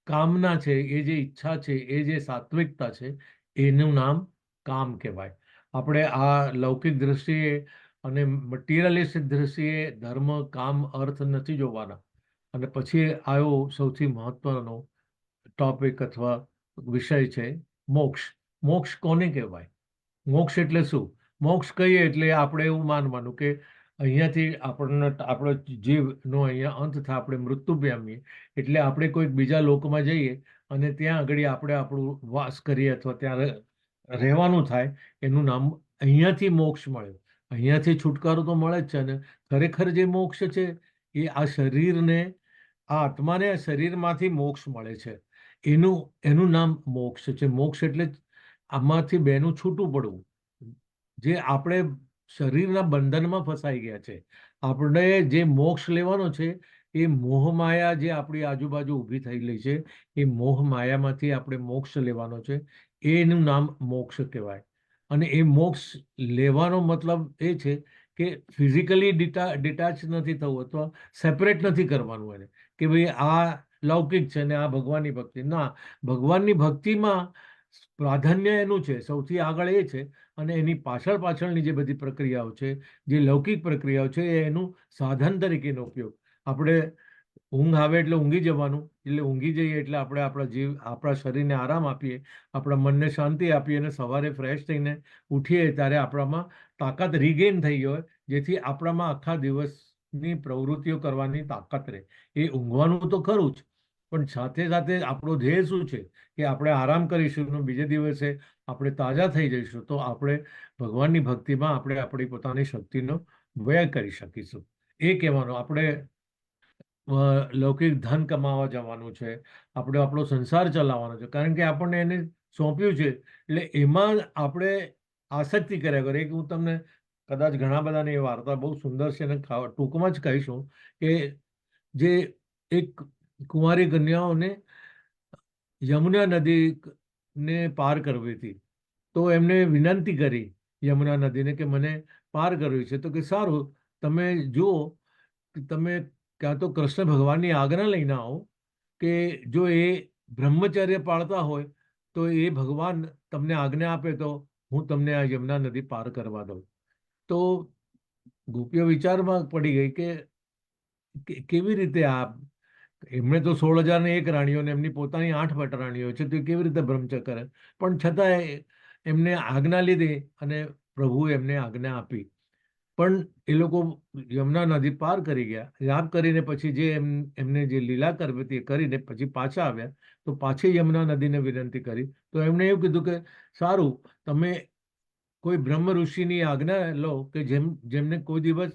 કામના છે, એ જે ઈચ્છા છે, એ જે સાત્વિકતા છે, એનું નામ કામ કહેવાય. આપણે આ લૌકિક દ્રષ્ટિએ અને મટીરિયલિસ્ટિક દ્રષ્ટિએ ધર્મ, કામ, અર્થ નથી જોવાના. અને પછી આવ્યો સૌથી મહત્વનો ટોપિક અથવા વિષય છે મોક્ષ. મોક્ષ કોને કહેવાય? મોક્ષ એટલે શું? મોક્ષ કહીએ એટલે આપણે એવું માનવાનું કે અહીંયાથી આપણો જીવનો અહીંયા અંત થાય, આપણે મૃત્યુ પામીએ એટલે આપણે કોઈક બીજા લોકમાં જઈએ અને ત્યાં આગળ આપણે આપણું વાસ કરીએ અથવા ત્યાં રહેવાનું થાય, એનું નામ અહીંયાથી મોક્ષ મળે. અહીંયાથી છુટકારો તો મળે જ છે, અને ખરેખર જે મોક્ષ છે એ આ શરીરને, આ આત્માને આ શરીરમાંથી મોક્ષ મળે છે. એનું નામ મોક્ષ છે. મોક્ષ એટલે આમાંથી બેનું છૂટું પડવું. જે આપણે શરીરના બંધનમાં ફસાઈ ગયા છે, આપણે જે મોક્ષ લેવાનો છે એ મોહમાયા જે આપણી આજુબાજુ ઊભી થયેલી છે, એ મોહમાયામાંથી આપણે મોક્ષ લેવાનો છે. એનું નામ મોક્ષ કહેવાય. અને એ મોક્ષ લેવાનો મતલબ એ છે કે ફિઝિકલી ડિટાચ નથી થવું અથવા સેપરેટ નથી કરવાનું એને, કે ભાઈ આ લૌકિક છે ને આ ભગવાનની ભક્તિ. ના, ભગવાનની ભક્તિમાં પ્રાધાન્ય એનું છે, સૌથી આગળ એ છે, અને એની પાછળની જે બધી પ્રક્રિયાઓ છે, જે લૌકિક પ્રક્રિયાઓ છે, એનું સાધન તરીકેનો ઉપયોગ. આપણે ઊંઘ આવે એટલે ઊંઘી જવાનું, એટલે ઊંઘી જઈએ એટલે આપણે આપણા શરીરને આરામ આપીએ, આપણા મનને શાંતિ આપીએ, અને સવારે ફ્રેશ થઈને ઉઠીએ ત્યારે આપણામાં તાકાત રિગેઇન થઈ હોય, જેથી આપણામાં આખા દિવસની પ્રવૃત્તિઓ કરવાની તાકાત રહે. એ ઊંઘવાનું તો ખરું જ, પણ સાથે સાથે આપણો ધ્યેય શું છે કે આપણે આરામ કરીશું, બીજે દિવસે આપણે તાજા થઈ જઈશું, તો આપણે ભગવાનની ભક્તિમાં આપણે આપણી પોતાની શક્તિનો વ્યય કરી શકીશું. એ કહેવાનું. આપણે લૌકિક ધન કમાવા જવાનું છે, આપણે આપણો સંસાર ચલાવવાનો છે, કારણ કે આપણને એને સોંપ્યું છે, એટલે એમાં આપણે આસક્તિ કર્યા કરે. હું તમને કદાચ ઘણા બધાની એ વાર્તા બહુ સુંદર છે અને ટૂંકમાં જ કહીશું કે જે એક કુંવારી કન્યાઓને યમુના નદીને પાર કરવી હતી, તો એમને વિનંતી કરી યમુના નદીને કે મને પાર કરવી છે. તો કે સારું, તમે જુઓ કે તમે ક્યાં તો કૃષ્ણ ભગવાનની આજ્ઞા લઈને આવો, કે જો એ બ્રહ્મચર્ય પાળતા હોય તો એ ભગવાન તમને આજ્ઞા આપે તો હું તમને આ યમુના નદી પાર કરવા દઉં. તો ગોપીઓ વિચારમાં પડી ગઈ કે કેવી રીતે આ, એમણે તો 16,001 રાણીઓ ને એમની પોતાની 8 પટરાણીઓ છે, તો એ કેવી રીતે બ્રહ્મચર્ય કરે? પણ છતાંય એમને આજ્ઞા લીધી અને પ્રભુએ એમને આજ્ઞા આપી. પણ એ લોકો યમુના નદી પાર કરી ગયા. યાદ કરીને પછી જે એમને જે લીલા કરવી હતી એ કરીને પછી પાછા આવ્યા. તો પાછી યમુના નદીને વિનંતી કરી. તો એમણે એવું કીધું કે સારું, તમે કોઈ બ્રહ્મ ઋષિની આજ્ઞા લો કે જેમને કોઈ દિવસ,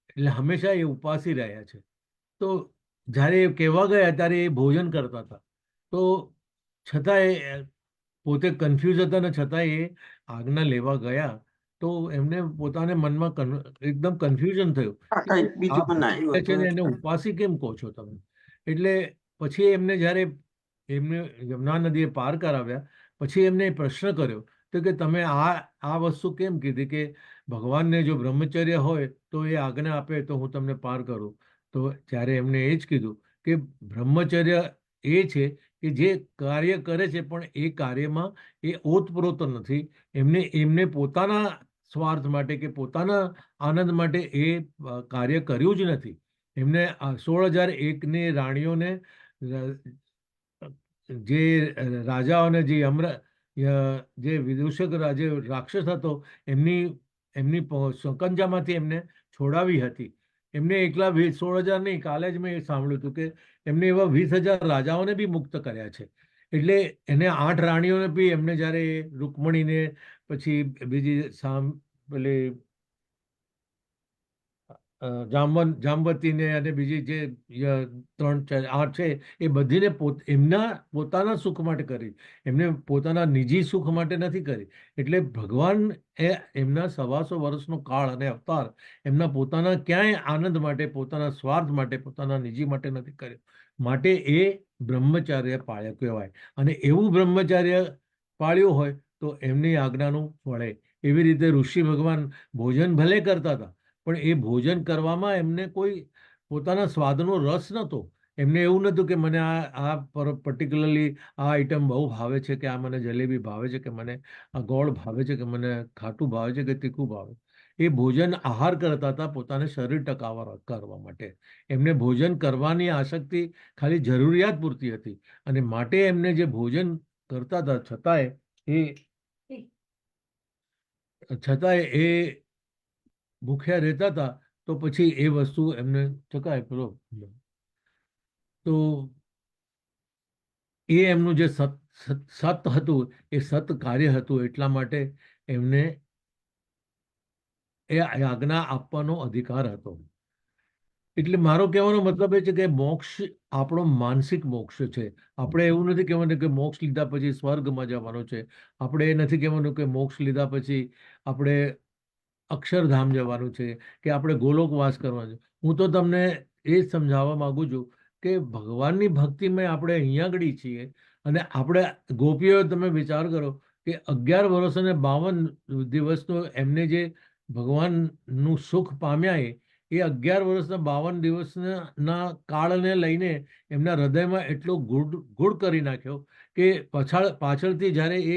એટલે હંમેશા એ ઉપાસી રહ્યા છે. તો જ્યારે એ કહેવા ગયા ત્યારે એ ભોજન કરતા હતા. તો છતાંય પોતે કન્ફ્યુઝ હતા ને છતાંય એ આજ્ઞા લેવા ગયા. તો એમને પોતાને મનમાં એકદમ કન્ફ્યુઝન થયું કે આ ભૂખ્યા છે ને એને ઉપાસી કેમ કહો છો તમે? એટલે પછી એમને જ્યારે એમને યમુના નદીએ પાર કરાવ્યા પછી એમને પ્રશ્ન કર્યો તો કે તમે આ વસ્તુ કેમ કીધી કે ભગવાનને જો બ્રહ્મચર્ય હોય તો એ આજ્ઞા આપે તો હું તમને પાર કરું. તો ત્યારે એમને એ જ કીધું કે બ્રહ્મચર્ય એ છે કે જે કાર્ય કરે છે પણ એ કાર્યમાં એ ઓતપ્રોત નથી. એમને પોતાના સ્વાર્થ માટે કે પોતાના આનંદ માટે એ કાર્ય કર્યું જ નથી. એમને 16,001ની રાણીઓને, જે રાજાઓને, જે વિદૂષક જે રાક્ષસ હતો એમની સંકંજામાંથી એમને છોડાવી હતી. એમને એકલા 16,000 નહીં, કાલે જ મેં સાંભળ્યું હતું કે એમને એવા 20,000 રાજાઓને બી મુક્ત કર્યા છે. એટલે એને 8 રાણીઓને બી એમને જ્યારે રૂકમણીને પછી બીજી પેલી જામવતીને અને બીજી જે 3-8 છે એ બધીને એમના પોતાના સુખ માટે કરી. એમને પોતાના નિજી સુખ માટે નથી કરી. એટલે ભગવાન એ એમના 125 વર્ષનો કાળ અને અવતાર એમના પોતાના ક્યાંય આનંદ માટે, પોતાના સ્વાર્થ માટે, પોતાના નિજી માટે નથી કર્યો. માટે એ બ્રહ્મચાર્ય પાળ્યા કહેવાય. અને એવું બ્રહ્મચાર્ય પાળ્યું હોય તો એમની આજ્ઞાનું ફળે. એવી રીતે ઋષિ ભગવાન ભોજન ભલે કરતા હતા પણ એ ભોજન કરવામાં એમને કોઈ પોતાના સ્વાદનો રસ નહોતો. એમને એવું નહોતું કે મને આ પર્ટિક્યુલરલી આ આઈટમ બહુ ભાવે છે, કે આ મને જલેબી ભાવે છે, કે મને આ ગોળ ભાવે છે, કે મને ખાટું ભાવે છે, કે તીખું ભાવે. એ ભોજન આહાર કરતા હતા પોતાને શરીર ટકાવવા કરવા માટે. એમને ભોજન કરવાની આસક્તિ ખાલી જરૂરિયાત પૂરતી હતી. અને માટે એમને જે ભોજન કરતા હતા છતાંય એ ભૂખ્યા રહેતા હતા. તો પછી એ વસ્તુ એમને ચકાય પેલો, તો એ એમનું જે સત હતું એ સત કાર્ય હતું. એટલા માટે એમને એ આજ્ઞા આપવાનો અધિકાર હતો. એટલે મારો કહેવાનો મતલબ એ છે કે મોક્ષ આપણો માનસિક મોક્ષ છે. આપણે એવું નથી કહેવાનું કે મોક્ષ લીધા પછી સ્વર્ગમાં જવાનું છે. આપણે એ નથી કહેવાનું કે મોક્ષ લીધા પછી આપણે અક્ષરધામ જવાનું છે, કે આપણે ગોલોકવાસ કરવાનો છે. હું તો તમને એ જ સમજાવવા માંગુ છું કે ભગવાનની ભક્તિમાં આપણે અહીંયા આગળ છીએ. અને આપણે ગોપીઓ, તમે વિચાર કરો કે 11 વર્ષ અને 52 દિવસનો એમને જે ભગવાનનું સુખ પામ્યા એ 11 વર્ષના 52 દિવસના કાળને લઈને એમના હૃદયમાં એટલો ગુડ કરી નાખ્યો કે પાછળથી જ્યારે એ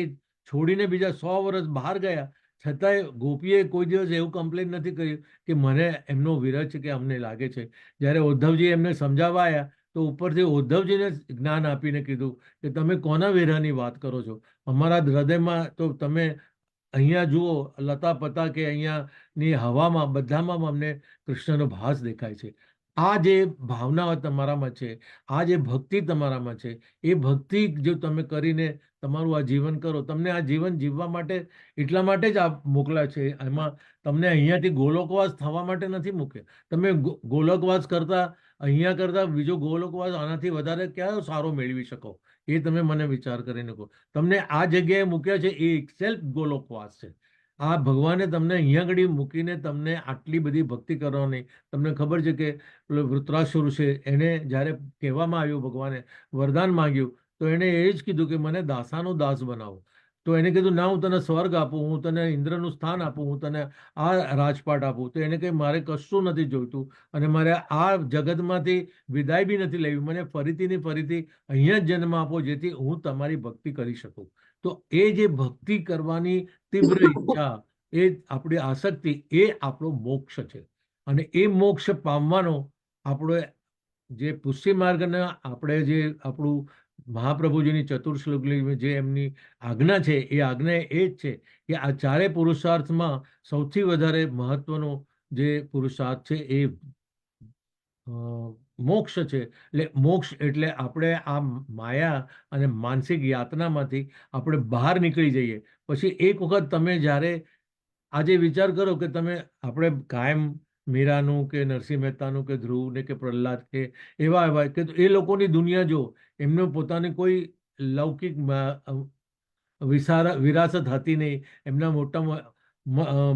છોડીને બીજા 100 વર્ષ બહાર ગયા છતાંય ગોપીએ કોઈ દિવસ એવું કમ્પ્લેન નથી કર્યું કે મને એમનો વિરહ છે, કે અમને લાગે છે. જ્યારે ઉદ્ધવજી એમને સમજાવવા આવ્યા તો ઉપરથી ઉદ્ધવજીને જ્ઞાન આપીને કીધું કે તમે કોના વિરહની વાત કરો છો? અમારા હૃદયમાં તો તમે અહીંયા જુઓ, લતા પતા કે અહીંયાની હવામાં બધામાં અમને કૃષ્ણનો ભાસ દેખાય છે. આ જે ભાવના તમારામાં છે, આ જે ભક્તિ તમારામાં છે, એ ભક્તિ જો તમે કરીને તમારું આ જીવન કરો, તમને આ જીવન જીવવા માટે એટલા માટે જ આ મોકલ્યા છે. એમાં તમને અહીંયાથી ગોલોકવાસ થવા માટે નથી મૂક્યા. તમે ગોલોકવાસ કરતા અહીંયા કરતા બીજો ગોલોકવાસ આનાથી વધારે ક્યાં સારો મેળવી શકો? એ તમે મને વિચાર કરીને કહો. તમને આ જગ્યાએ મૂક્યા છે એ સેલ્ફ ગોલોકવાસ છે. આ ભગવાને તમને અહીંયા આગળ મૂકીને તમને આટલી બધી ભક્તિ કરવાની. તમને ખબર છે કે પેલો વૃત્રાસુર છે, એને જ્યારે કહેવામાં આવ્યું, ભગવાને વરદાન માંગ્યું તો એણે એ જ કીધું કે મને દાસાનો દાસ બનાવો. તો એને કીધું ના, હું તને સ્વર્ગ આપું, હું તને ઇન્દ્રનું સ્થાન આપું, હું તને આ રાજપાટ આપું. તો એને કહે મારે કશું નથી જોઈતું અને મારે આ જગતમાંથી વિદાય બી નથી લેવી. મને ફરીથી ને ફરીથી અહીંયા જ જન્મ આપો જેથી હું તમારી ભક્તિ કરી શકું. તો એ જે ભક્તિ કરવાની તીવ્ર ઈચ્છા, એ આપણી આસક્તિ, એ આપણો મોક્ષ છે. અને એ મોક્ષ પામવાનો આપણો જે પુષ્ટિ માર્ગના આપણે જે આપણું મહાપ્રભુજીની ચતુર્શ્લોકની જે એમની આજ્ઞા છે, એ આજ્ઞા એ જ છે કે આ ચારે પુરુષાર્થમાં સૌથી વધારે મહત્વનો જે પુરુષાર્થ છે એ મોક્ષ છે. એટલે મોક્ષ એટલે આપણે આ માયા અને માનસિક યાતનામાંથી આપણે બહાર નીકળી જઈએ. પછી એક વખત તમે જ્યારે આજે વિચાર કરો કે તમે આપણે કાયમ મીરાનું કે નરસિંહ મહેતાનું કે ધ્રુવ ને કે પ્રહલાદ કે એવા કે એ લોકોની દુનિયા જો, એમનું પોતાની કોઈ લૌકિક વિરાસત હતી નહીં. એમના મોટા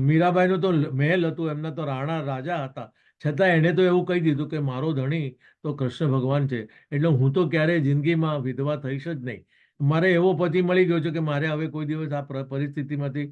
મીરાબાઈનું તો મહેલ હતું, એમના તો રાણા રાજા હતા, છતાં એણે તો એવું કહી દીધું કે મારો ધણી તો કૃષ્ણ ભગવાન છે, એટલે હું તો ક્યારેય જિંદગીમાં વિધવા થઈશ જ નહીં. મારે એવો પતિ મળી ગયો છે કે મારે હવે કોઈ દિવસ આ પરિસ્થિતિમાંથી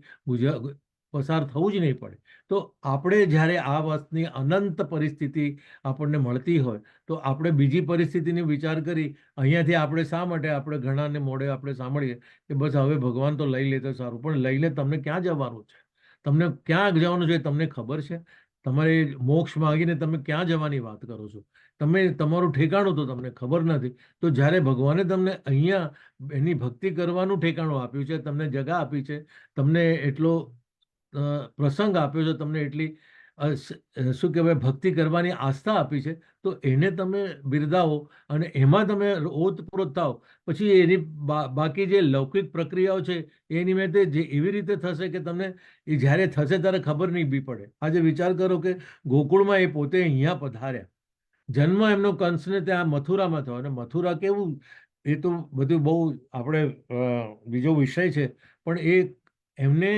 પસાર થવું જ નહીં પડે. તો આપણે જ્યારે આ વાતની અનંત પરિસ્થિતિ આપણને મળતી હોય તો આપણે બીજી પરિસ્થિતિનો વિચાર કરી અહીંયાથી આપણે શા માટે આપણે ઘણાને મોડે આપણે સાંભળીએ કે બસ હવે ભગવાન તો લઈ લે તો સારું, પણ લઈને તમને ક્યાં જવાનું છે? તમને ક્યાં જવાનું છે તમને ખબર છે? તમારે મોક્ષ માંગીને તમે ક્યાં જવાની વાત કરો છો? તમે તમારું ઠેકાણું તો તમને ખબર નથી. તો જ્યારે ભગવાને તમને અહીંયા એની ભક્તિ કરવાનું ઠેકાણું આપ્યું છે, તમને જગા આપી છે, તમને એટલો પ્રસંગ આપ્યો છે, તમને એટલી શું કહેવાય ભક્તિ કરવાની આસ્થા આપી છે, તો એને તમે બિરદાવો અને એમાં તમે ઓતપ્રોત થાઓ. પછી એની બાકી જે લૌકિક પ્રક્રિયાઓ છે એ નિમિત્તે જે એવી રીતે થશે કે તમને એ જ્યારે થશે ત્યારે ખબર નહીં બી પડે. આજે વિચાર કરો કે ગોકુળમાં એ પોતે અહીંયા પધાર્યા, જન્મ એમનો કંસને ત્યાં મથુરામાં થયો, અને મથુરા કેવું, એ તો બધું બહુ આપણે બીજો વિષય છે, પણ એ એમને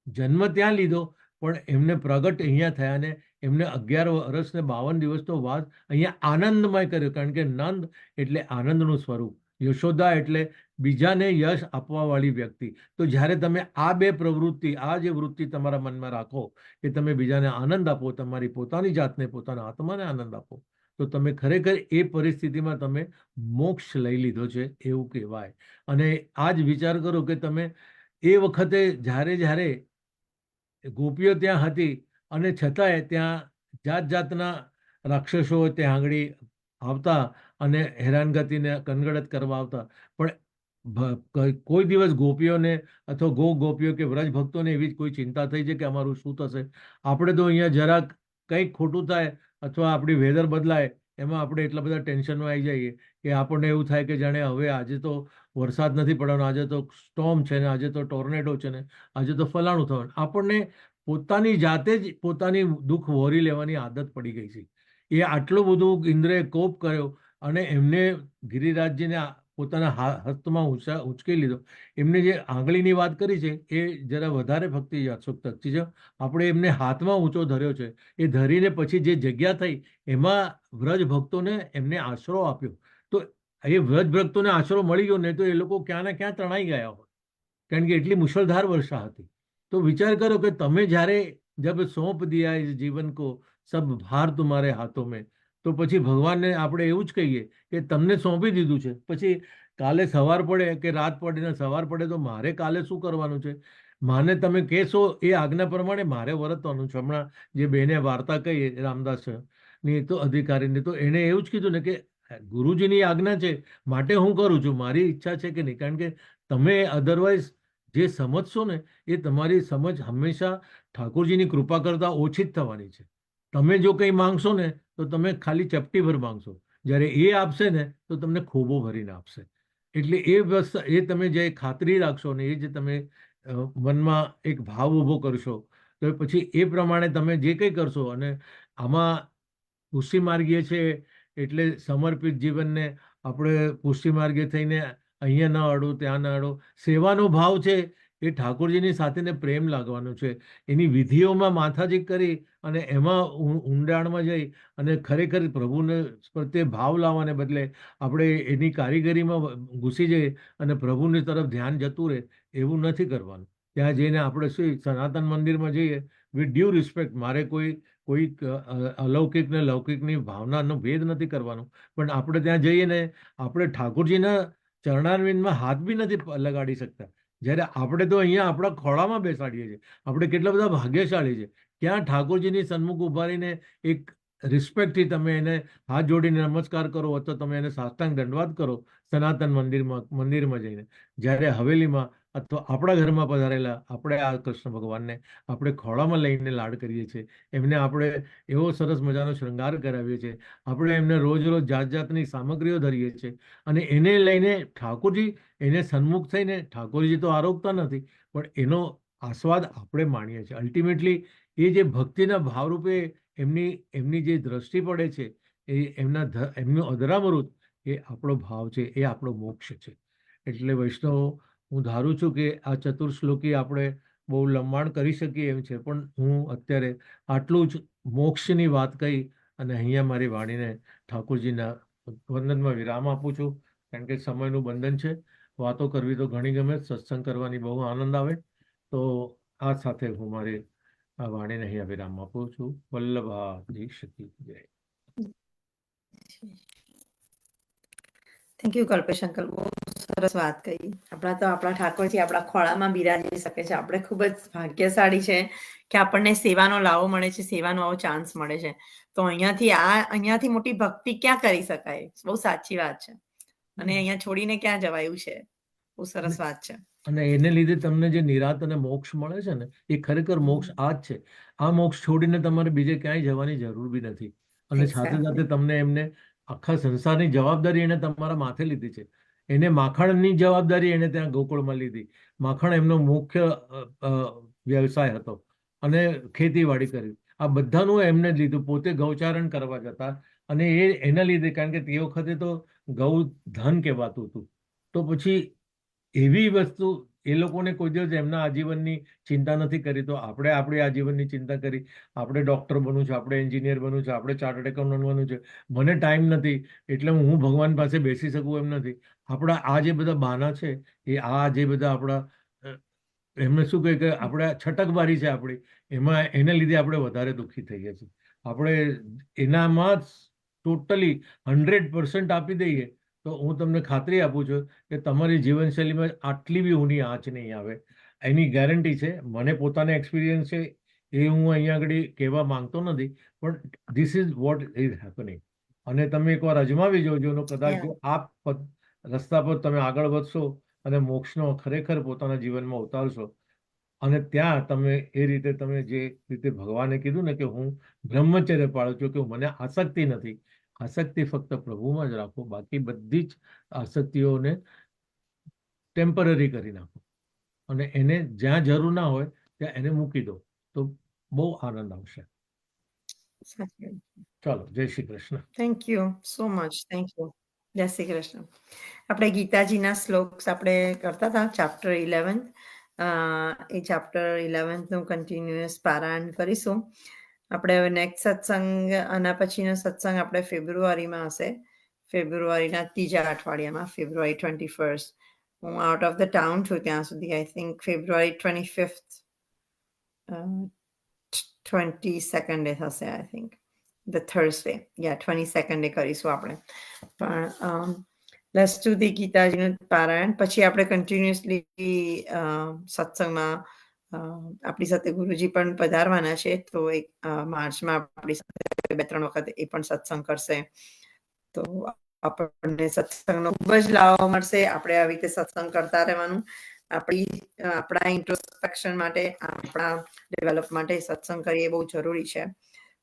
જન્મ ત્યાં લીધો, પણ એમને પ્રગટ અહીંયા થયા, અને એમને 11 વર્ષ ને 52 દિવસનો વાસ અહીંયા આનંદમય કર્યો. કારણ કે નંદ એટલે આનંદનું સ્વરૂપ, યશોદા એટલે બીજાને યશ આપવા વાળી વ્યક્તિ. તો જ્યારે તમે આ બે પ્રવૃત્તિ, આ જે વૃત્તિ તમારા મનમાં રાખો કે તમે બીજાને આનંદ આપો, તમારી પોતાની જાતને, પોતાના આત્માને આનંદ આપો, તો તમે ખરેખર એ પરિસ્થિતિમાં તમે મોક્ષ લઈ લીધો છે એવું કહેવાય. અને આ જ વિચાર કરો કે તમે એ વખતે જ્યારે ગોપીઓ ત્યાં હતી અને છતાંય ત્યાં જાત જાતના રાક્ષસો ત્યાં આગળ આવતા અને હેરાનગતિને કનગડત કરવા આવતા, પણ કોઈ દિવસ ગોપીઓને અથવા ગોપીઓ કે વ્રજ ભક્તોને એવી જ કોઈ ચિંતા થઈ છે કે અમારું શું થશે? આપણે તો અહીંયા જરાક કંઈક ખોટું થાય અથવા આપણી વેધર બદલાય એમાં આપણે એટલા બધા ટેન્શનમાં આવી જઈએ કે આપણને એવું થાય કે જાણે હવે આજે તો વરસાદ નથી પડવાનો, આજે તો સ્ટોર્મ છે ને, આજે તો ટોર્નેડો છે ને, આજે તો ફલાણું થવાનું. આપણને પોતાની જાતે જ પોતાની દુઃખ વહોરી લેવાની આદત પડી ગઈ છે. એ આટલું બધું ઇન્દ્રએ કોપ કર્યો અને એમને ગિરિરાજજીને પોતાના હસ્તમાં ઉંચકી લીધો. એમને જે આંગળીની વાત કરી છે એ જરા વધારે ભક્તિ યાત્સુકથી છે. આપણે એમને હાથમાં ઊંચો ધર્યો છે, એ ધરીને પછી જે જગ્યા થઈ એમાં વ્રજ ભક્તોને એમને આશરો આપ્યો. તો એ વ્રજ ભક્તોને આશરો મળી ગયો, નહીં તો એ લોકો ક્યાં ને ક્યાં તણાઈ ગયા હોય, કારણ કે એટલી મુશળધાર વર્ષા હતી. તો વિચાર કરો કે તમે જ્યારે જબ સોંપ દિયા ઇસ જીવન કો સબ ભાર તુમ્હારે હાથો મેં, તો પછી ભગવાનને આપણે એવું જ કહીએ કે તમને સોંપી દીધું છે, પછી કાલે સવાર પડે કે રાત પડે ને સવાર પડે તો મારે કાલે શું કરવાનું છે? માને તમે કહેશો એ આજ્ઞા પ્રમાણે મારે વર્તવાનું છે. હમણાં જે બેને વાર્તા કહી રામદાસની તો અધિકારીની, તો એણે એવું જ કીધું ને કે ગુરુજીની આજ્ઞા છે માટે હું કરું છું, મારી ઈચ્છા છે કે નહીં. કારણ કે તમે અધરવાઇઝ જે સમજશો ને એ તમારી સમજ હંમેશા ઠાકોરજીની કૃપા કરતાં ઓછી જ થવાની છે. તમે જો કંઈ માંગશો ને તો તમે ખાલી ચપટી ભર માંગશો, જ્યારે એ આપશે ને તો તમને ખોબો ભરીને આપશે. એટલે એ વસ્તુ, એ તમે જે ખાતરી રાખશો ને એ જે તમે મનમાં એક ભાવ ઊભો કરશો, તો પછી એ પ્રમાણે તમે જે કંઈ કરશો. અને આમાં પુષ્ટિ માર્ગીય છે એટલે સમર્પિત જીવનને આપણે પુષ્ટિ માર્ગે થઈને અહીંયા ન અડો ત્યાં ન અડો. સેવાનો ભાવ છે એ ઠાકોરજીની સાથેને પ્રેમ લાગવાનો છે. એની વિધિઓમાં માથાજી કરી અને એમાં ઊંડાણમાં જઈ અને ખરેખર પ્રભુને પ્રત્યે ભાવ લાવવાને બદલે આપણે એની કારીગરીમાં ઘૂસી જઈએ અને પ્રભુની તરફ ધ્યાન જતું રહે, એવું નથી કરવાનું. ત્યાં જઈને આપણે શું સનાતન મંદિરમાં જઈએ વિથ ડ્યુ રિસ્પેક્ટ, મારે કોઈ અલૌકિક ને લૌકિકની ભાવનાનો ભેદ નથી કરવાનો, પણ આપણે ત્યાં જઈએ ને આપણે ઠાકોરજીના ચરણારવિંદમાં હાથ બી નથી લગાડી શકતા. જ્યારે આપણે તો અહીંયા આપણા ખોળામાં બેસાડીએ છીએ. આપણે કેટલા બધા ભાગ્યશાળી છે. ક્યાં ઠાકોરજીની સન્મુખ ઉભા રહીને એક રિસ્પેક્ટથી તમે એને હાથ જોડીને નમસ્કાર કરો અથવા તમે એને સાષ્ટાંગ દંડવાત કરો સનાતન મંદિરમાં જઈને. જ્યારે હવેલીમાં અથવા આપણા ઘરમાં પધારેલા આપણે આ કૃષ્ણ ભગવાનને આપણે ખોળામાં લઈને લાડ કરીએ છીએ. એમને આપણે એવો સરસ મજાનો શૃંગાર કરાવીએ છીએ. આપણે એમને રોજ રોજ જાત જાતની સામગ્રીઓ ધરીએ છીએ અને એને લઈને ઠાકોરજી એને સન્મુખ થઈને ઠાકોરજી તો આરોગતા નથી પણ એનો આસ્વાદ આપણે માણીએ છીએ. અલ્ટિમેટલી એ જે ભક્તિના ભાવરૂપે એમની જે દ્રષ્ટિ પડે છે એ એમનું અધરામૃત એ આપણો ભાવ છે, એ આપણો મોક્ષ છે. એટલે વૈષ્ણવો, હું ધારું છું કે આ ચતુર્શ્લોકી આપણે બહુ લંબાણ કરી શકીએ એમ છે, પણ હું અત્યારે આટલું જ મોક્ષની વાત કહી અને અહીંયા મારી વાણીને ઠાકોરજીના વંદનમાં વિરામ આપું છું. કારણ કે સમયનું બંધન છે. વાતો કરવી તો ઘણી ગમે, સત્સંગ કરવાની બહુ આનંદ આવે. તો આ સાથે હું મારી આ વાણીને અહીંયા વિરામ આપું છું. વલ્લભાજી શકી જય. થેન્ક યુ કલ્પેશ અંકલ, બહુ સરસ વાત કહી. આપણા ઠાકોરજી આપણા ખોળામાં બિરાજી શકે છે. આપણે ખૂબ જ ભાગ્યશાળી છે કે આપણને સેવાનો લાવો મળે છે, સેવાનો આવો ચાન્સ મળે છે. તો અહીંયાથી મોટી ભક્તિ ક્યાં કરી શકાય? બહુ સાચી વાત છે. અને અહીંયા છોડીને ક્યાં જવાયું છે? બહુ સરસ વાત છે. અને એને લીધે તમને જે નિરાત અને મોક્ષ મળે છે ને, એ ખરેખર મોક્ષ આ જ છે. આ મોક્ષ છોડીને તમારે બીજે ક્યાંય જવાની જરૂર બી નથી. અને સાથે સાથે તમને એમને આખા સંસારની જવાબદારી એને તમારા માથે લીધી છે. એને માખણની જવાબદારી એને ત્યાં ગોકુળમાં લીધી. માખણ એમનો મુખ્ય વ્યવસાય હતો અને ખેતીવાડી કરી. આ બધાનું એમને લીધું. પોતે ગૌચારણ કરવા જતા અને એના લીધે, કારણ કે તે વખતે તો ગૌ ધન કહેવાતું હતું. તો પછી એવી વસ્તુ એ લોકોને કોઈ દિવસ એમના આજીવનની ચિંતા નથી કરી. તો આપણે આપણી આજીવનની ચિંતા કરી. આપણે ડૉક્ટર બનવું છે, આપણે એન્જિનિયર બનવું છે, આપણે ચાર્ટર્ડ એકાઉન્ટન્ટ બનવું છે. મને ટાઈમ નથી એટલે હું ભગવાન પાસે બેસી શકું એમ નથી. આપણા આ જે બધા બહાના છે એ આ જે બધા આપણા એમને શું કહે કે આપણે છટકબારી છે આપણી, એમાં એને લીધે આપણે વધારે દુઃખી થઈએ છીએ. આપણે એનામાં ટોટલી 100% આપી દઈએ તો હું તમને ખાતરી આપું છું કે તમારી જીવનશૈલીમાં આટલી બી ઊંડી આંચ નહીં આવે. એની ગેરંટી છે. મને પોતાને એક્સપિરિયન્સ છે, એ હું અહીંયા આગળ કહેવા માંગતો નથી, પણ this is what is happening. અને તમે એકવાર અજમાવી જોજો. કદાચ જો આ રસ્તા પર તમે આગળ વધશો અને મોક્ષનો ખરેખર પોતાના જીવનમાં ઉતારશો અને ત્યાં તમે એ રીતે તમે જે રીતે ભગવાને કીધું ને કે હું બ્રહ્મચર્ય પાળું છું, કે મને આસક્તિ નથી. આસક્તિ ફક્ત પ્રભુમાં જ રાખો, બાકી બધી જ આસક્તિઓને ટેમ્પરરી કરી નાખો અને એને જ્યાં જરૂર ના હોય ત્યાં એને મૂકી દો, તો બહુ આનંદ આવશે. ચાલો, જય Shri Krishna. Thank you so much. Thank you. જય શ્રી કૃષ્ણ. આપણે ગીતાજીના શ્લોક્સ આપણે કરતા હતા ચેપ્ટર 11. એ ચેપ્ટર 11નું કન્ટિન્યુઅસ પારાયણ કરીશું. આપણે હવે નેક્સ્ટ સત્સંગ, આના પછીનો સત્સંગ આપણે ફેબ્રુઆરીમાં હશે. ફેબ્રુઆરીના ત્રીજા અઠવાડિયામાં, ફેબ્રુઆરી 21st. હું આઉટ ઓફ ધ ટાઉન છું ત્યાં સુધી. I think February 25th 22nd થશે. I think the Thursday, 22nd કરીશું આપણે. પણ લેટ્સ ડુ ધી ગીતાજીનું પારાયણ. પછી આપણે કન્ટિન્યુઅસલી સત્સંગમાં આપણી સાથે ગુરુજી પણ પધારવાના છે. તો એક માર્ચમાં આપણી સાથે 2-3 વખત એ પણ સત્સંગ કરશે. તો આપણને સત્સંગનો ખૂબ જ લાભ મળશે. આપણે આવી રીતે સત્સંગ કરતા રહેવાનું. આપણા ઇન્ટ્રોસ્પેક્શન માટે, આપણા ડેવલપ માટે સત્સંગ કરીએ બહુ જરૂરી છે.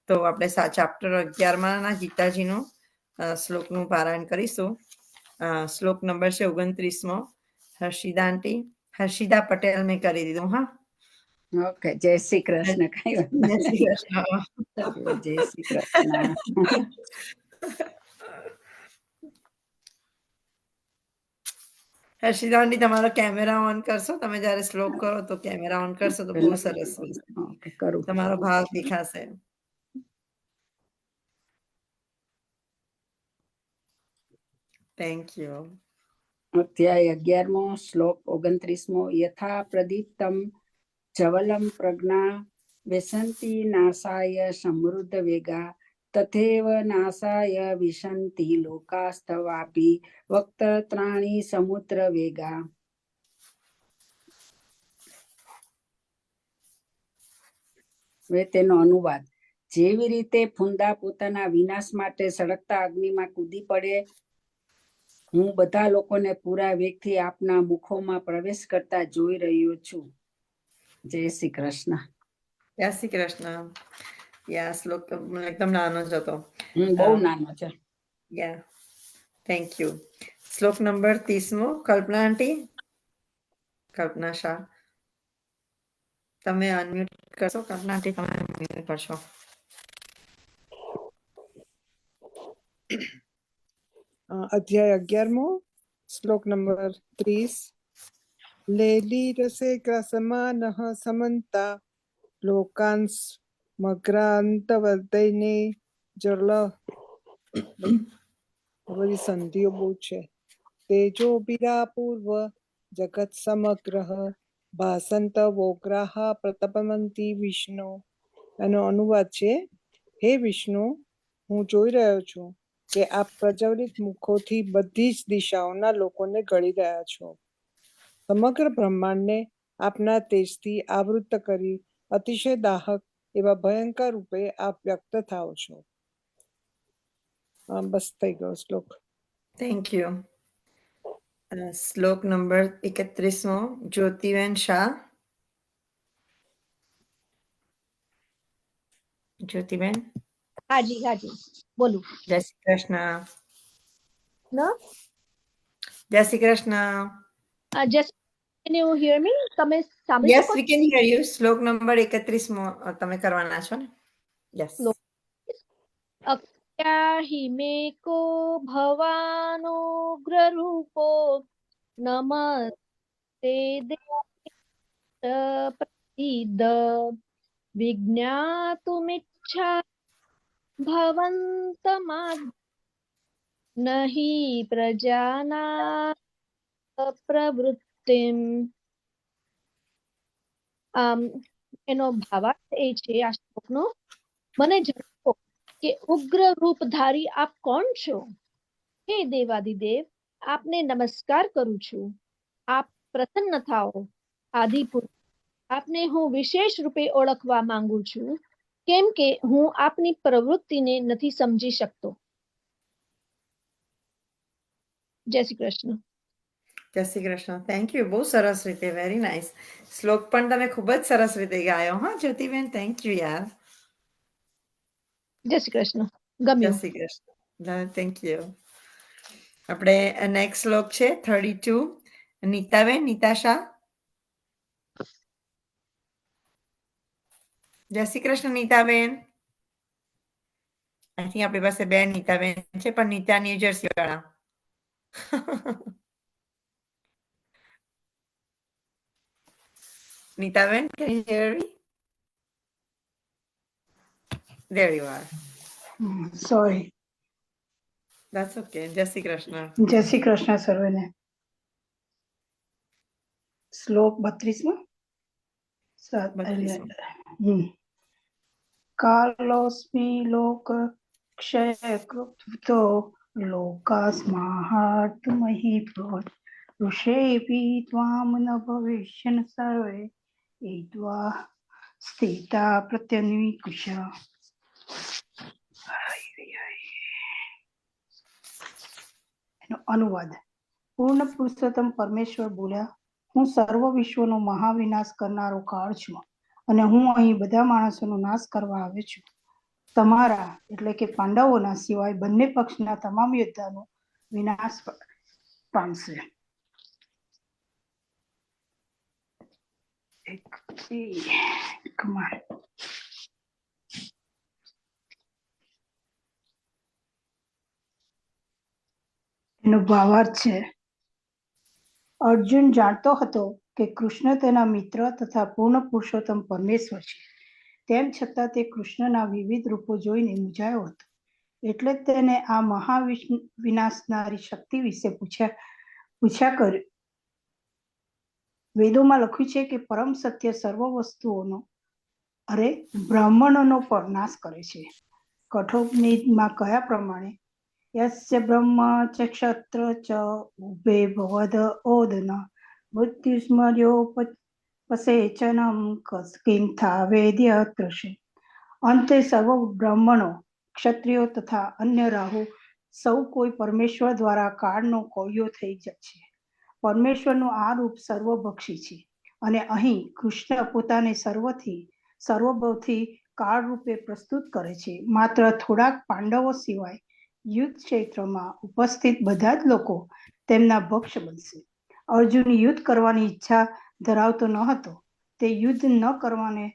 તો આપણે ચેપ્ટર 11માં ગીતાજીનું શ્લોકનું પારાયણ કરીશું. શ્લોક નંબર છે 29મો. હર્ષિદા આંટી, હર્ષિદા પટેલ મેં કરી દીધું. હા, ઓકે. જય શ્રી કૃષ્ણ. કઈ વાત જય શ્રી નથી. કૃષ્ણ. જય શ્રી કૃષ્ણ. હર્ષિદા આંટી, તમારો કેમેરા ઓન કરશો? તમે જ્યારે શ્લોક કરો તો કેમેરા ઓન કરશો તો બહુ સરસ. ઓકે, કરું. તમારો ભાવ દેખાશે. Thank you. અધ્યાય 11મો, શ્લોક 29મો. યથા પ્રદીપ્તમ ચવલમ પ્રજ્ઞા વ્યસંતિ નાશાય સમૃદ્ધ વેગા તથૈવ નાશાય વિશન્તિ લોકાસ્તવાપી વક્તત્રાણી સમુદ્ર વેગા. હવે તેનો અનુવાદ. જેવી રીતે ફૂંદા પોતાના વિનાશ માટે સળગતા અગ્નિમાં કૂદી પડે, હું બધા લોકોને પૂરા વેગથી આપના મુખોમાં પ્રવેશ કરતા જોઈ રહ્યો છું. જય શ્રી કૃષ્ણ. જય શ્રી કૃષ્ણ. યા શ્લોક એકદમ નાનો જ હતો. બહુ નાનો છે. Yeah thank you. શ્લોક નંબર 30મો કલ્પના આંટી, કલ્પના શાહ, તમે અનમ્યુટ કરશો? કલ્પના આંટી તમે અનમ્યુટ કરશો. અધ્યાય 11મો શ્લોક નંબર 30. લેલી રસે ગ્રસમાનઃ સમંતા લોકાંસ મગ્રાંતવર્ધૈને જળ. બધી સંધિઓ બહુ છે. તેજો બિરાપૂર્વ જગત સમગ્રઃ ભાસંત વોગ્રાહ પ્રતપમંતી વિષ્ણુ. એનો અનુવાદ છે, હે વિષ્ણુ, હું જોઈ રહ્યો છું કે આપ પ્રજ્વલિત મુખોથી બધી જ દિશાઓના લોકોને ગળી રહ્યા છો. સમગ્ર બ્રહ્માંડને આપના તેજથી આવૃત્ત કરી અતિશય દાહક એવા ભયંકર રૂપે આપ વ્યક્ત થાઓ છો. બસ થઈ ગયો શ્લોક. Thank you. શ્લોક નંબર 31મો જ્યોતિબેન શાહ. જ્યોતિબેન. હાજી બોલું. જય શ્રી કૃષ્ણ. ના જય Shri Krishna. Just can you hear me? તમે સાંભળી યસ શકો વી કેન હિયર યુ. શ્લોક નંબર 31મો તમે કરવાના છો ને? યસ. છો? અક્યાહિ મે કો ભવાનુગ્રરૂપો નમસ્તે દેવ પ્રસીદ વિજ્ઞાતુમિચ્છા ભવંતમા નહિ પ્રજાના પ્રવૃત્તિમ. એનો ભાવાર્થ એ છે આ શ્લોકનો, મને જણાવો કે ઉગ્ર રૂપધારી આપ કોણ છો? હે દેવાદિદેવ, આપને નમસ્કાર કરું છું. આપ પ્રસન્ન થાઓ. આદિપુરુષ, આપને હું વિશેષ રૂપે ઓળખવા માંગુ છું, કેમ કે હું આપની પ્રવૃત્તિને નથી સમજી શકતો. જય શ્રી કૃષ્ણ. જય શ્રી કૃષ્ણ. Thank you. બહુ સરસ રીતે, વેરી નાઇસ. શ્લોક પણ તમે ખૂબ જ સરસ રીતે ગાયો. હા જ્યોતિબેન, થેન્ક યુ યાર. જય શ્રી કૃષ્ણ. જય ગમ્યું. શ્રી કૃષ્ણ. Thank you. આપણે નેક્સ્ટ શ્લોક છે 32. નીતાબેન, નીતા શાહ. જય શ્રી કૃષ્ણ નીતાબેન. આઈ થિંક આપણી પાસે બે નીતાબેન છે, પણ નીતા ન્યૂ જર્સી વાળા. Nitaben, can you hear me? There you are. Sorry. That's okay. જય શ્રી કૃષ્ણ. જય શ્રી કૃષ્ણ સર્વેને. શ્લોક 32માં. 32. કાલોસ્મિ લોક ક્ષય કૃતો લોકાસ્માહાર્તુમહિ ભવત ઋષેભી ત્વામ ન ભવિષ્યન સર્વે એદ્વા સ્થિતા પ્રત્યન્વિકુષ. એનો અનુવાદ. પૂર્ણ પુરુષોત્તમ પરમેશ્વર બોલ્યા, હું સર્વ વિશ્વનો મહાવિનાશ કરનારો કાળ છું અને હું અહીં બધા માણસોનો નાશ કરવા આવ્યો છું. તમારા એટલે કે પાંડવોના સિવાય બંને પક્ષના તમામ યોદ્ધાનો વિનાશ પામશે. એનો ભાવાર્થ છે, અર્જુન જાણતો હતો કે કૃષ્ણ તેના મિત્ર તથા પૂર્ણ પુરુષોત્તમ પરમેશ્વર છે. તેમ છતાં તે કૃષ્ણના વિવિધ રૂપો જોઈને મૂંઝાયો હતો. એટલે તેને આ મહાવિનાશનારી શક્તિ વિશે પૂછ્યા કર્યું. વેદોમાં લખ્યું છે કે પરમ સત્ય સર્વ વસ્તુઓનો બ્રાહ્મણોનો પણ નાશ કરે છે. કઠોપનિષદમાં કયા પ્રમાણે યસ્ય બ્રહ્મ ચ ક્ષત્ર ચ ઉભે ભવદ ઓદન મૃત્યુસ્મર્યોપસેચનમ કિમ થા વેદ્ય તૃષે. અંતે સર્વ બ્રાહ્મણો, ક્ષત્રિયો તથા અન્ય રાહુ સૌ કોઈ પરમેશ્વર દ્વારા કાળનો કોળિયો થઈ જાય છે. પરમેશ્વરનું આ રૂપ સર્વભક્ષી છે અને અહીં કૃષ્ણ પોતાને સર્વભવથી કાળ રૂપે પ્રસ્તુત કરે છે. માત્ર થોડાક પાંડવો સિવાય યુદ્ધ ક્ષેત્રમાં ઉપસ્થિત બધા જ લોકો તેમના ભક્ષ બનશે. અર્જુન યુદ્ધ કરવાની ઈચ્છા ધરાવતો ન હતો. તે યુદ્ધ ન કરવાને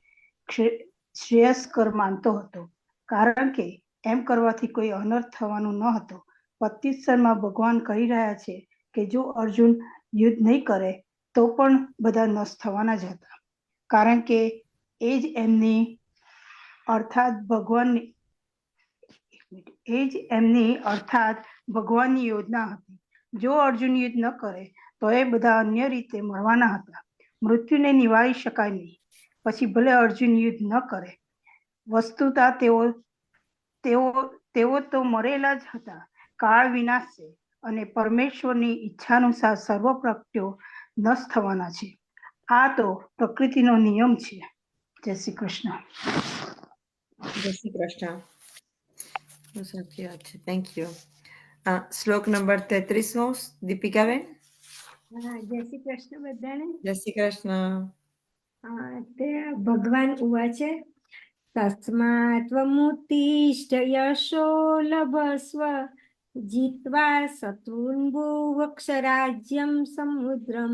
શ્રેયસ્કર માનતો હતો, કારણ કે એમ કરવાથી કોઈ અનર્થ થવાનો ન હતો. 25માં ભગવાન કહી રહ્યા છે કે જો અર્જુન યુદ્ધ નહીં કરે તો પણ બધા નષ્ટ થવાના જ હતા, કારણ કે એ જ એમની અર્થાત ભગવાનની યોજના હતી. જો અર્જુન યુદ્ધ ન કરે તો એ બધા અન્ય રીતે મરવાના હતા. મૃત્યુને નિવારી શકાય નહીં, પછી ભલે અર્જુન યુદ્ધ ન કરે. વસ્તુતા તેઓ તો મરેલા જ હતા. કાળ વિનાશ છે અને પરમેશ્વરની ઈચ્છાનુસાર સર્વ પ્રગટ્યો નષ્ટ થવાના છે. આ તો પ્રકૃતિનો નિયમ છે. જય શ્રી કૃષ્ણ. જય શ્રી કૃષ્ણ. સાચી વાત છે. Thank you. શ્લોક નંબર 33 દીપિકાબેન. જય શ્રી કૃષ્ણ બધાને. જય શ્રી કૃષ્ણ. તે ભગવાન ઉવાચ તસ્માत् ત્વमुत्तिष्ठ यशो लभस्व जित्वा शत्रून् भुवक्ष समुद्रं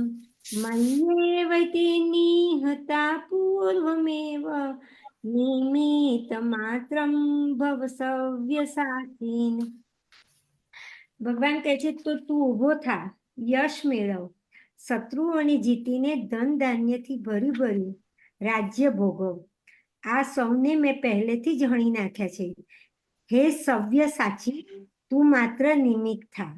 मय्येवैते निहता पूर्वमेव निमित्तमात्रं भव सव्यसाचीन्. ભગવાન કહે છે તો તું ઊભો થા, યશ મેળવ, શત્રુઓને જીતીને ધન ધાન્યથી ભર્યું રાજ્ય ભોગવ. આ સૌને મેં પહેલેથી જ હણી નાખ્યા છે. હે સવ્ય સાચી, તું માત્ર નિમિત્ત થા.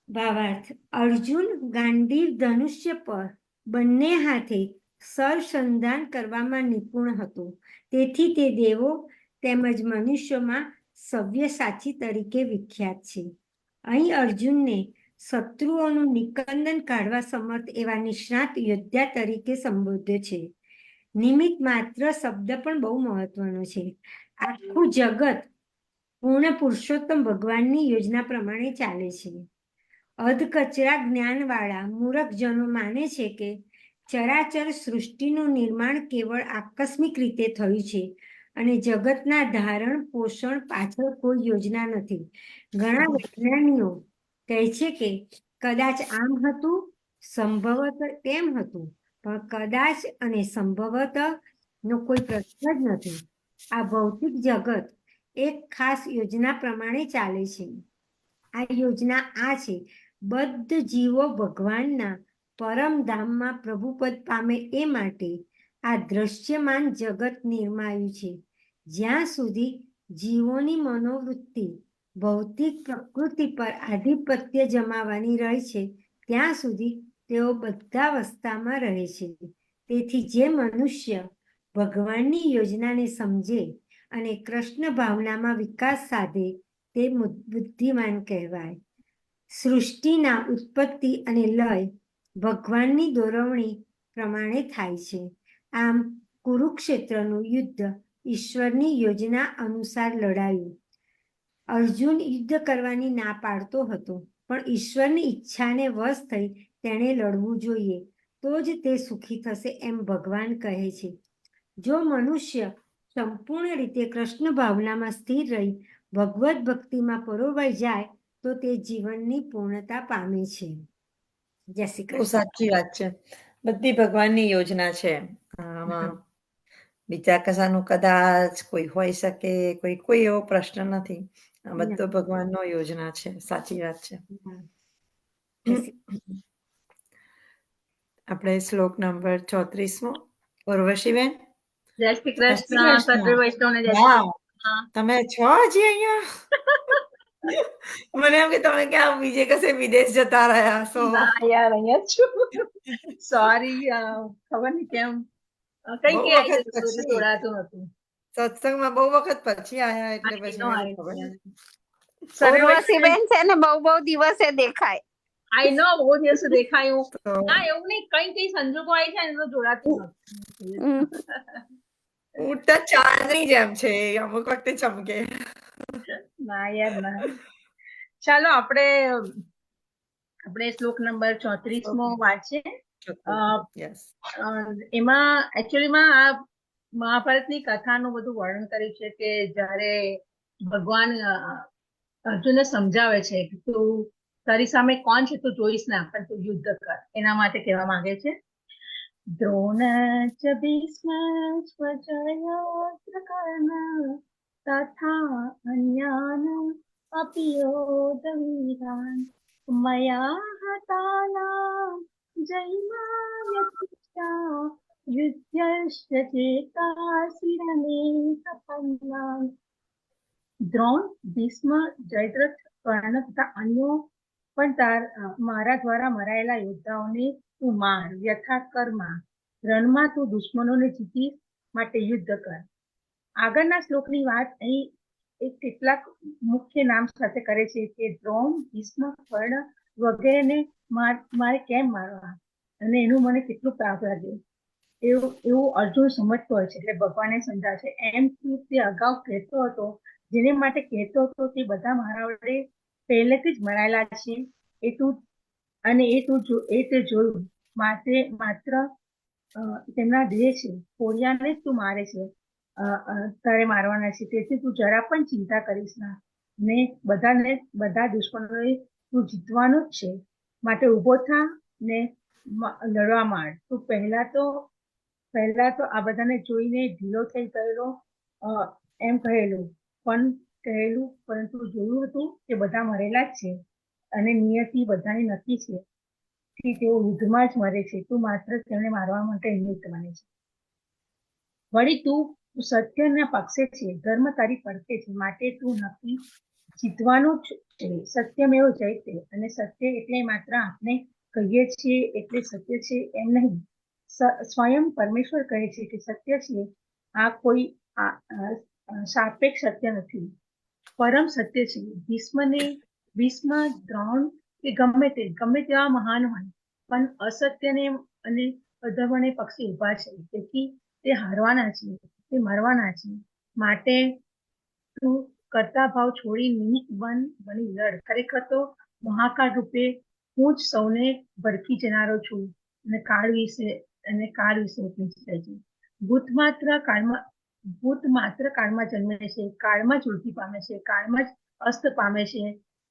ભાવાર્થ: અર્જુન ગાંડીવ ધનુષ્ય પર બંને હાથે સરસંધાન કરવામાં નિપુણ હતો. તેથી તે દેવો તેમજ મનુષ્યોમાં સવ્ય સાચી તરીકે વિખ્યાત છે. અહીં અર્જુનને શત્રુઓનું નિકંદન કાઢવા સમર્થ એવા નિષ્ણાત યોદ્ધા તરીકે સંબોધ્યો છે. નિમિત્ત માત્ર શબ્દ પણ બહુ મહત્વનો છે. આખું જગત પૂર્ણ પુરુષોત્તમ ભગવાનની યોજના પ્રમાણે ચાલે છે. અધકચરા જ્ઞાનવાળા મૂર્ખજનો માને છે કે ચરાચર સૃષ્ટિનું નિર્માણ કેવળ આકસ્મિક રીતે થયું છે અને જગતના ધારણ પોષણ પાછળ કોઈ યોજના નથી. ઘણા વિજ્ઞાનીઓ કહે છે કે કદાચ આમ હતું, સંભવત તેમ હતું, પણ કદાચ અને સંભવત નો કોઈ પ્રશ્ન જ નથી. આ ભૌતિક જગત એક ખાસ યોજના પ્રમાણે ચાલે છે. આ યોજના આ છે: બદ્ધ જીવો ભગવાનના પરમધામમાં પ્રભુપદ પામે એ માટે આ દ્રશ્યમાન જગત નિર્માયું છે. જ્યાં સુધી જીવોની મનોવૃત્તિ ભૌતિક પ્રકૃતિ પર આધિપત્ય જમાવવાની રહે છે, ત્યાં સુધી તેઓ બદ્ધાવસ્થામાં રહે છે. તેથી જે મનુષ્ય ભગવાનની યોજનાને સમજે અને કૃષ્ણ ભાવનામાં વિકાસ સાધે તે બુદ્ધિમાન કહેવાય. સૃષ્ટિના ઉત્પત્તિ અને લય ભગવાનની દોરવણી પ્રમાણે થાય છે. આમ કુરુક્ષેત્રનું યુદ્ધ ઈશ્વરની યોજના અનુસાર લડાયું. અર્જુન યુદ્ધ કરવાની ના પાડતો હતો, પણ ઈશ્વરની ઈચ્છાને વશ થઈ તેણે લડવું જોઈએ, તો જ તે સુખી થશે એમ ભગવાન કહે છે. જો મનુષ્ય સંપૂર્ણ રીતે કૃષ્ણ ભાવનામાં સ્થિર રહી ભગવત ભક્તિમાં પરોવાઈ જાય તો તે જીવનની પૂર્ણતા પામે છે. જય શ્રી બહુ કૃષ્ણ. સાચી વાત છે. બધી ભગવાનની યોજના છે. આમાં બીજા કશાનું કદાચ કોઈ હોઈ શકે, કોઈ એવો પ્રશ્ન નથી. આ બધો ભગવાનનો યોજના છે. સાચી વાત છે. આપણે શ્લોક નંબર 34 ઉર્વશીબેન. જય શ્રી જય શ્રી કૃષ્ણ. કૃષ્ણ. સર્વે વૈષ્ણવને જય શ્રી વાવ, કૃષ્ણ. તમે છો હજી અહીંયા? મને એમ કે તમે ક્યાં બીજે કશે વિદેશ જતા રહ્યા છો. ના યાર, અહીંયા જ છું. સોરી, ખબર નહીં કેમ કઈ બહુ કે આવી વખત જતું એટલે પછી. જોડાતું હતું. સત્સંગમાં બહુ વખત પછી આયા એટલે I પછી know, મને I ખબર know. નથી. ઉર્વશીબેન છે ને બહુ દિવસે દેખાય. I know, બહુ દિવસે દેખાયું. તો ના એવું નહીં, કઈ સંજોગો આવી જાય ને તો જોડાતું નથી. ઉડતા ચાંદની જેમ છે એ, અમુક વખતે ચમકે. ના યાર ના. ચાલો આપણે શ્લોક નંબર 34મો વાંચીએ. યસ. એમાં એકચ્યુઅલીમાં આ મહાભારતની કથાનું બધું વર્ણન કર્યું છે કે જ્યારે ભગવાન અર્જુનને સમજાવે છે કે તું તારી સામે કોણ છે તું જોઈશ ના, પણ તું યુદ્ધ કર, એના માટે કહેવા માંગે છે. દ્રોણ ચ ભીષ્મ સ્વજયોત્ર કર્ણ તથા અન્યાન અપી યોધવીરાન મયા હતાનાં જયમાયતિષ્ઠા યુધ્યશ્ચ ચેતાસી રણે સપન્નાન. દ્રોણ, ભીષ્મ, જયદ્રથ, કર્ણ તથા અન્યો પણ મારા દ્વારા મરાયેલા યોદ્ધાઓને તું માર, વ્યથા કર માં, રણમાં તું દુશ્મનોને જીતીશ માટે યુદ્ધ કર. આગળના શ્લોકની વાત અહીં એક કેટલાક મુખ્ય નામ સાથે કરે છે કે દ્રોણ, ભીષ્મ, કર્ણ વગેરેને મારે કેમ મારવા અને એનું મને કેટલું પાપ લાગ્યું એવું અર્જુન સમજતો હોય છે. એટલે ભગવાને સમજાવે છે એમ તું તે અગાઉ કહેતો હતો, જેને માટે કહેતો હતો તે બધા મારા વડે પહેલેથી જ મરાયેલા છે એ તું તે જોયું. માત્ર તેમના દેહ છે, કોળિયાને જ તું મારે છે, તારે મારવાના છે. તેથી તું જરા પણ ચિંતા કરીશ ના ને બધા દુશ્મનોને તું જીતવાનું જ છે માટે ઊભો થા ને લડવા માંડ. તું પહેલા તો આ બધાને જોઈને ઢીલો થઈ ગયેલો એમ કહેલું, પરંતુ જોયું હતું કે બધા મરેલા જ છે અને નિયતિ બધાની નક્કી છે કે તેઓ યુદ્ધમાં જ મરે છે. તું માત્ર તેમને મારવા માટે નિમિત્ત બને છે. વળી તું સત્યના પક્ષે છે, ધર્મ તારી પડખે છે માટે તું નક્કી જીતવાનું જ છે. સત્યમેવ જયતે, અને સત્ય એટલે માત્ર આપણે કહીએ છીએ એટલે સત્ય છે એમ નહીં. સ્વયં પરમેશ્વર કહે છે કે સત્ય છે, આ કોઈ સાપેક્ષ સત્ય નથી, પરમ સત્ય છે. ભીષ્મ, દ્રોણ કે ગમે તેવા મહાન હોય પણ અસત્યને અને અધર્મને પક્ષે ઉભા છે, તેથી તે હારવાના છે, તે મરવાના છે. માટે તું કરતા ભાવ છોડી નિમિત્ત બની લડ. ખરેખર તો મહાકાળ રૂપે હું જ સૌને ભડકી જનારો છું અને કાળ વિશે પૂછે છે. ભૂત માત્ર કાળમાં જન્મે છે, કાળમાં જ વૃદ્ધિ પામે છે, કાળમાં જ અસ્ત પામે છે.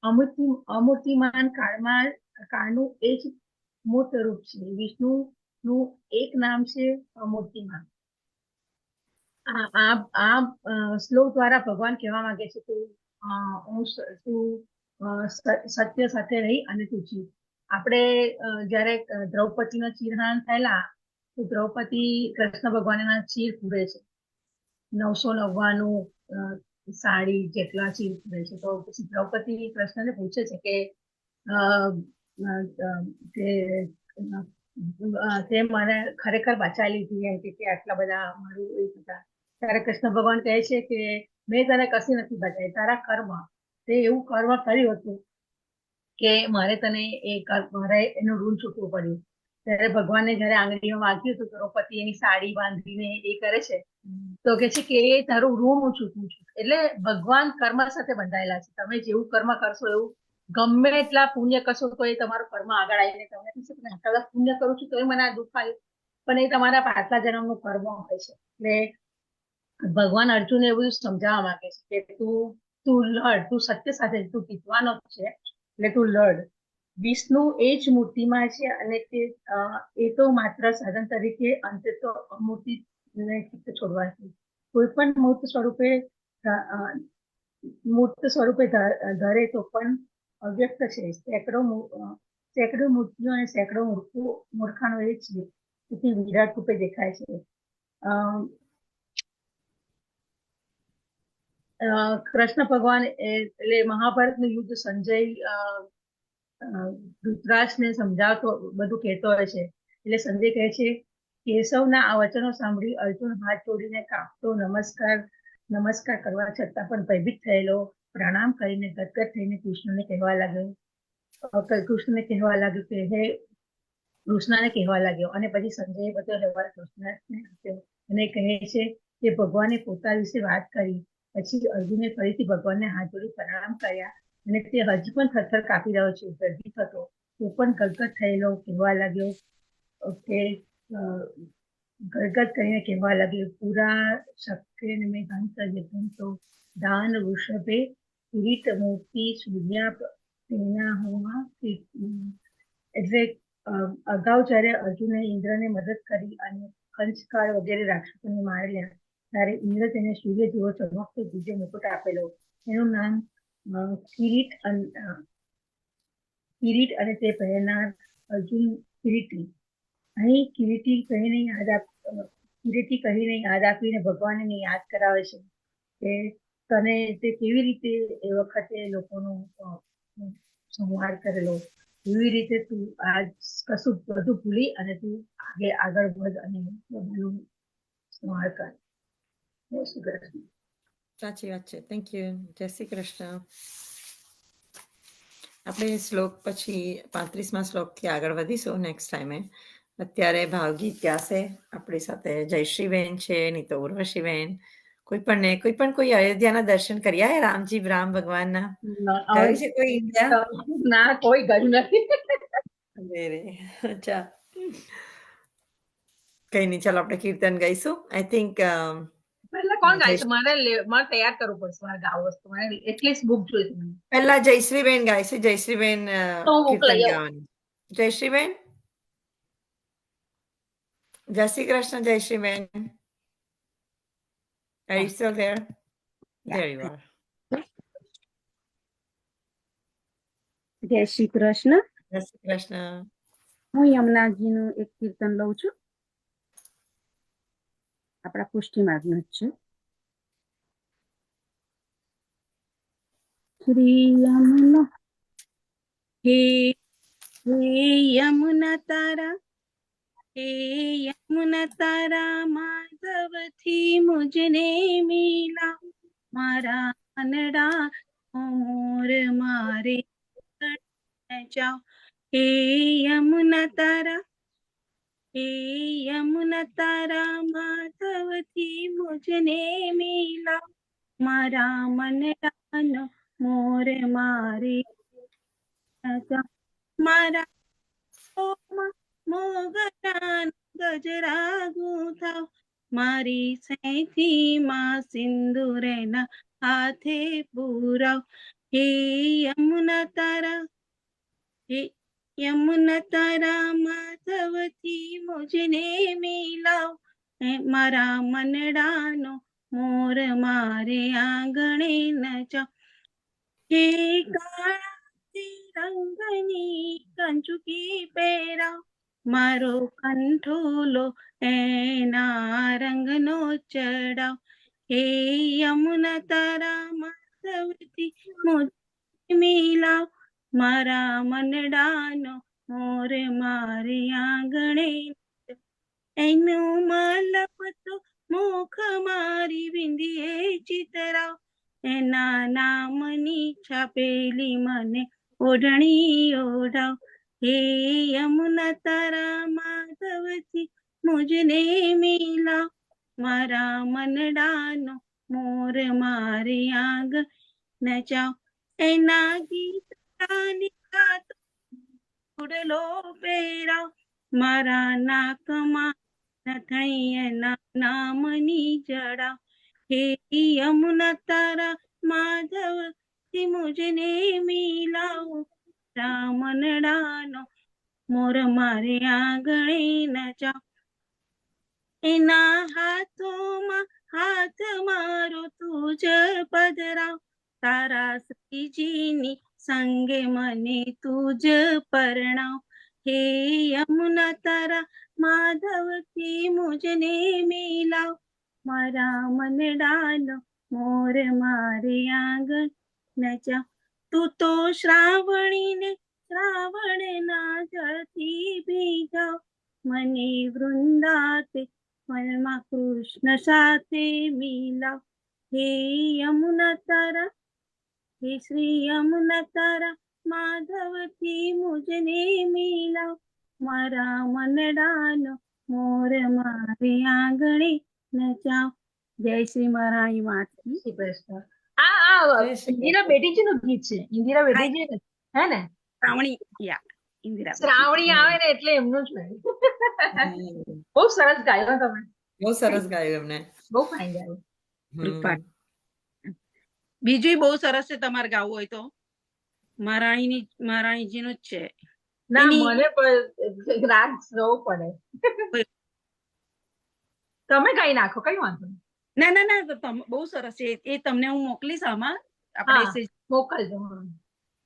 અમૂર્તિમાન કાળનું એ જ મૂર્ત રૂપ છે. વિષ્ણુનું એક નામ છે અમૂર્તિમાન. આ શ્લોક દ્વારા ભગવાન કહેવા માંગે છે કે તું સત્ય સાથે રહી અને તું જીવ. આપણે જયારે દ્રૌપદીના ચીરહરણ થયેલા તો દ્રૌપદી કૃષ્ણ ભગવાનના ચીર પૂરે છે, 999 સાડી જેટલા ચીર પૂરે છે. તો પછી દ્રૌપદી કૃષ્ણને પૂછે છે કે તે મને ખરેખર બચાવી લીધી એમ કે આટલા બધા મારું એ હતા. ત્યારે કૃષ્ણ ભગવાન કહે છે કે મેં તને કશી નથી બચાવી, તારા કર્મ, તે એવું કર્મ કર્યું હતું કે મારે એનું ઋણ ચૂકવું પડ્યું. ત્યારે ભગવાનને જયારે આંગળીમાં વાગ્યું તો દ્રૌપદી એની સાડી બાંધીને એ કરે છે તો કે છે કે એ તારું ઋણ હું ચૂકવું છું. એટલે ભગવાન કર્મ સાથે બંધાયેલા છે. તમે જેવું કર્મ કરશો એવું ગમે એટલા પુણ્ય કરશો તો એ તમારું કર્મ આગળ આવીને તમને કહેશે કે આટલા પુણ્ય કરું છું તો એ મને આ દુઃખ આવ્યું, પણ એ તમારા પાછલા જન્મનું કર્મ હોય છે. એટલે ભગવાન અર્જુનને એવું સમજાવવા માંગે છે કે તું લડ, તું સત્ય સાથે, તું જીતવાનો છે એટલે તું લડ. વિષ્ણુ એ જ મૂર્તિમાં છે અને એ તો માત્ર સાધન તરીકે, અંતે તો અમૂર્તિને છોડવા છે. કોઈ પણ મૂર્ત સ્વરૂપે ધરે તો પણ અવ્યક્ત છે. સેંકડો મૂર્તિઓ અને સેંકડો મૂર્ખાનો એ જ છે, તેથી વિરાટ રૂપે દેખાય છે. કૃષ્ણ ભગવાન એટલે મહાભારતનું યુદ્ધ સંજય ધૃતરાષ્ટ્રને સમજાવતો બધું કહેતો હોય છે. એટલે સંજય કહે છે કેશવના આ વચનો સાંભળી અર્જુન હાથ જોડીને કાપતો નમસ્કાર કરવા છતાં પણ ભયભીત થયેલો પ્રણામ કરીને ગદગદ થઈને કૃષ્ણને કહેવા લાગ્યો કે હે કૃષ્ણને કહેવા લાગ્યો. અને પછી સંજયે બધો વ્યવહાર કૃષ્ણને આપ્યો અને કહે છે કે ભગવાને પોતા વિશે વાત કરી. પછી અર્જુને ફરીથી ભગવાનને હાથ જોડી પ્રણામ કર્યા અને તે હજી પણ થરથર કાપી રહ્યો છે, ભયભીત હતો. તે પણ ગદગદ થયેલો કહેવા લાગ્યો કે ગદગદ કરીને કહેવા લાગ્યો પૂરા શક્ય મેં હંત યજંતો દાન વૃષભે કિરીટ મોતી સૂર્યા તેના હોમાં. એટલે અગાઉ જ્યારે અર્જુને ઇન્દ્રને મદદ કરી અને કંચકાળ વગેરે રાક્ષસોને માર્યા ત્યારે ઇન્દ્ર તેને સૂર્ય જેવો ચમકતો બીજો મુકુટ આપેલો. એનું નામ કિરીટ અને તે પહેરનાર અર્જુન કિરીટી. અહીં કિરીટી કહીને યાદ આપીને ભગવાનને યાદ કરાવે છે કે તને તે કેવી રીતે એ વખતે લોકોનો સંહાર કરેલો, એવી રીતે તું આજ કશું બધું ભૂલી અને તું આગળ વધ અને બધાનું સંહાર કર. જય શ્રી કૃષ્ણ. સાચી વાત છે. Thank you. જય શ્રી કૃષ્ણ. આપણે શ્લોક પછી 35મા શ્લોકથી આગળ વધીશું નેક્સ્ટ ટાઈમે. અત્યારે ભાવગીત ગાશે આપણી સાથે જયશ્રીબેન છે, નહીં તો ઉર્વશીબેન. કોઈ પણ અયોધ્યાના દર્શન કરી આયા રામ ભગવાનના? ગયું છે કોઈ ઇન્ડિયા? ના, કોઈ ગયું નથી. અચ્છા, કઈ નહીં, ચાલો આપણે કીર્તન ગાઈશું. આઈ થિંક એટલે કોણ ગાય છે? મારે તૈયાર કરવું પડશે, મારે ગાવું વસ્તુ. મારે એટલીસ્ટ બુક જોઈશે મને. પહેલા જયશ્રીબેન ગાય છે. જયશ્રીબેન તો હું કીર્તન મોકલાઈ આવું. ગાવાનું. જયશ્રીબેન, જય શ્રી કૃષ્ણ. જયશ્રીબેન, are you still there? There you are. જય શ્રી કૃષ્ણ. જય શ્રી કૃષ્ણ. હું યમુનાજીનું એક કીર્તન લઉં છું. આપણા પુષ્ટિ માર્ગનું જ છે. શ્રી યમુના હે યમુના તારા, હે યમુના તારા માધવથી મુજને મિલા. મારા મનડા મોર મારે જાઓ. હે યમુના તારા, હે યમુના તારા માધવથી મુજને મિલા. મારા મનડાનો મોર મારે જાઓ. મારા મોગરાન ગજરા ગૂંથાવ. મારી સૈથી માં સિંદૂરના હાથે પુરાવ. હે યમુના તારા, હે યમુના તારા માધવથી મુજને મિલાવ. મારા મનડાનો મોર મારે આંગણે નચાવ. હે કાળા રંગની કંચુકી પહેરાવ. મારો કંઠોલો એના રંગનો ચડાવ. હે યમુના તારા માધવથી મુજને મિલાવ. મારા મનડાનો મોર મારે આંગણે. એનું મલપતો મુખ મારી બિંદીએ ચિતરાવ. એના નામની છાપેલી મને ઓઢણી ઓઢાવ. હે યમુના તારા માધવથી મુજને મિલાવ. મારા મનડાનો મોર મારે આંગ નચાવ. એના ગીત ગાતો ઉડલો પહેરાવ. મારા નાકમાં નથણી એના નામની જડાવ. હે યમુના તારા માધવથી મુજને મિલાવ. રામનડાનો મોર મારે આંગણે નચાવ. એના હાથોમાં હાથ મારો તુજ પધરાવ. તારા શ્રીજીની સંગે મને તુજ પરણાવ. હે યમુના તારા માધવથી મુજને મિલાવ. મારા મનડાનો મોર મારે આંગણ નચાવ. તું તો શ્રાવણીને શ્રાવણના જળથી ભીગાવ. મને વૃંદાતે વનમાં કૃષ્ણ સાથે મિલાવ. હે યમુના તારા, હે શ્રી યમુના તારા, માધવથી મુજને મિલાવ. મારા મનડાનો મોર મારે આંગણે નચાવ. જય શ્રી મહારાણી માતની. શ્રી કૃષ્ણ. આ જય શ્રી ઇન્દિરા બેટીજી નું ગીત છે. ઇન્દિરા બેટીજી ને, હે ને? શ્રાવણી, યા ઇન્દિરા. શ્રાવણી આવે ને એટલે એમનું જ નહીં. બહુ સરસ ગાયો તમે, બહુ સરસ ગાયું એમને. બહુ ફાઇન ગાયું. હમ. બીજું બહુ સરસ છે તમારે ગાવું હોય તો. મહારાણીજીનું જ છે. ના એની- મને પણ રાગ જવું પડે. તમે કઈ નાખો, કઈ વાંધો નહીં. ના ના ના, તો બહુ સરસ છે. એ તમને હું મોકલીશ આમાં. હા, આપણે મોકલજો. હા.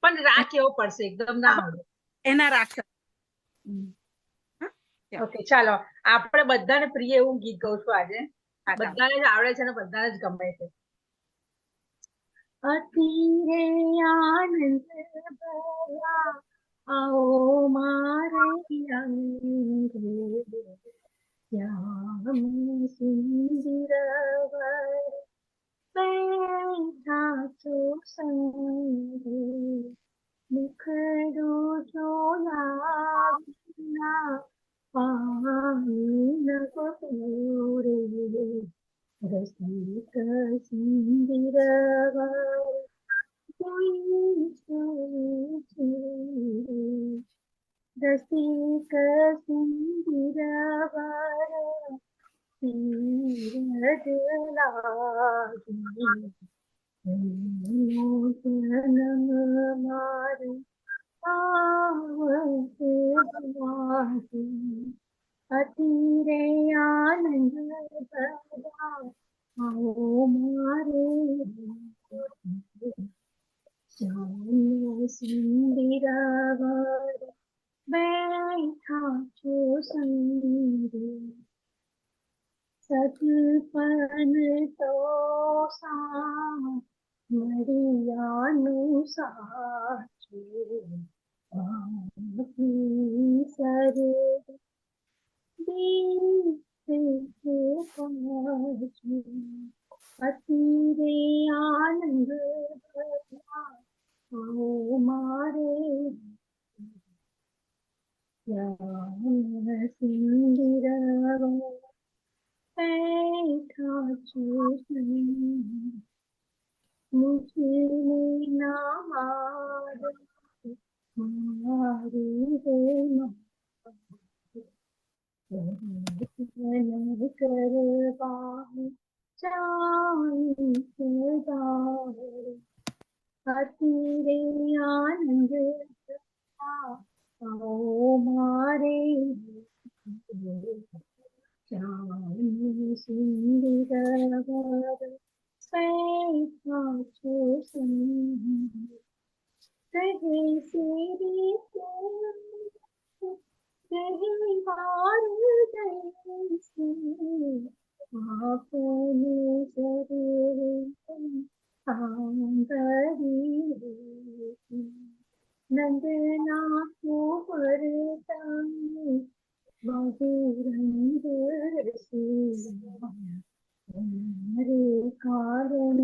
પણ રાગ કેવો પડશે, એકદમ ના આવડે. એના રાખ. ઓકે, ચાલો. આપણે બધાને પ્રિય એવું ગીત ગાઉં છું આજે. બધાને જ આવડે છે અને બધાને જ ગમે છે. અતિરે આનંદ ભર્યા આવો મારે અંગે, શ્યામ સુંદર વર બેઠા છો સંગે, મુખડો જોયા વિના પામી ન ગોરે, રસિક સુંદર વર કોઈ છે, રસિક સુંદર વર ધીરજ લાગી, જન્મ મારે આવશે વાગી. અતિરે આનંદ ભર્યા આવો મારે શ્યામ સુંદર વર બેઠા છો સંગે, સતપન તો સામરિયાનું સાચું, બાકી સરે અતિરે આનંદ ભર્યા આવો મારે શ્યામ સુંદર વર બેઠા છો સંગે, મુझे ના મારી રે કરવા ચાઈ સદારે, અતિરે આનંદ આવો મારે શ્યામ સુંદર વર બેઠા છો સંગે, કહે શ્રી કહી વાર જૈસે આપને સરે આંગરી નંદના કુંવર તમે બહુ રંગ રસીલા, રે કારણ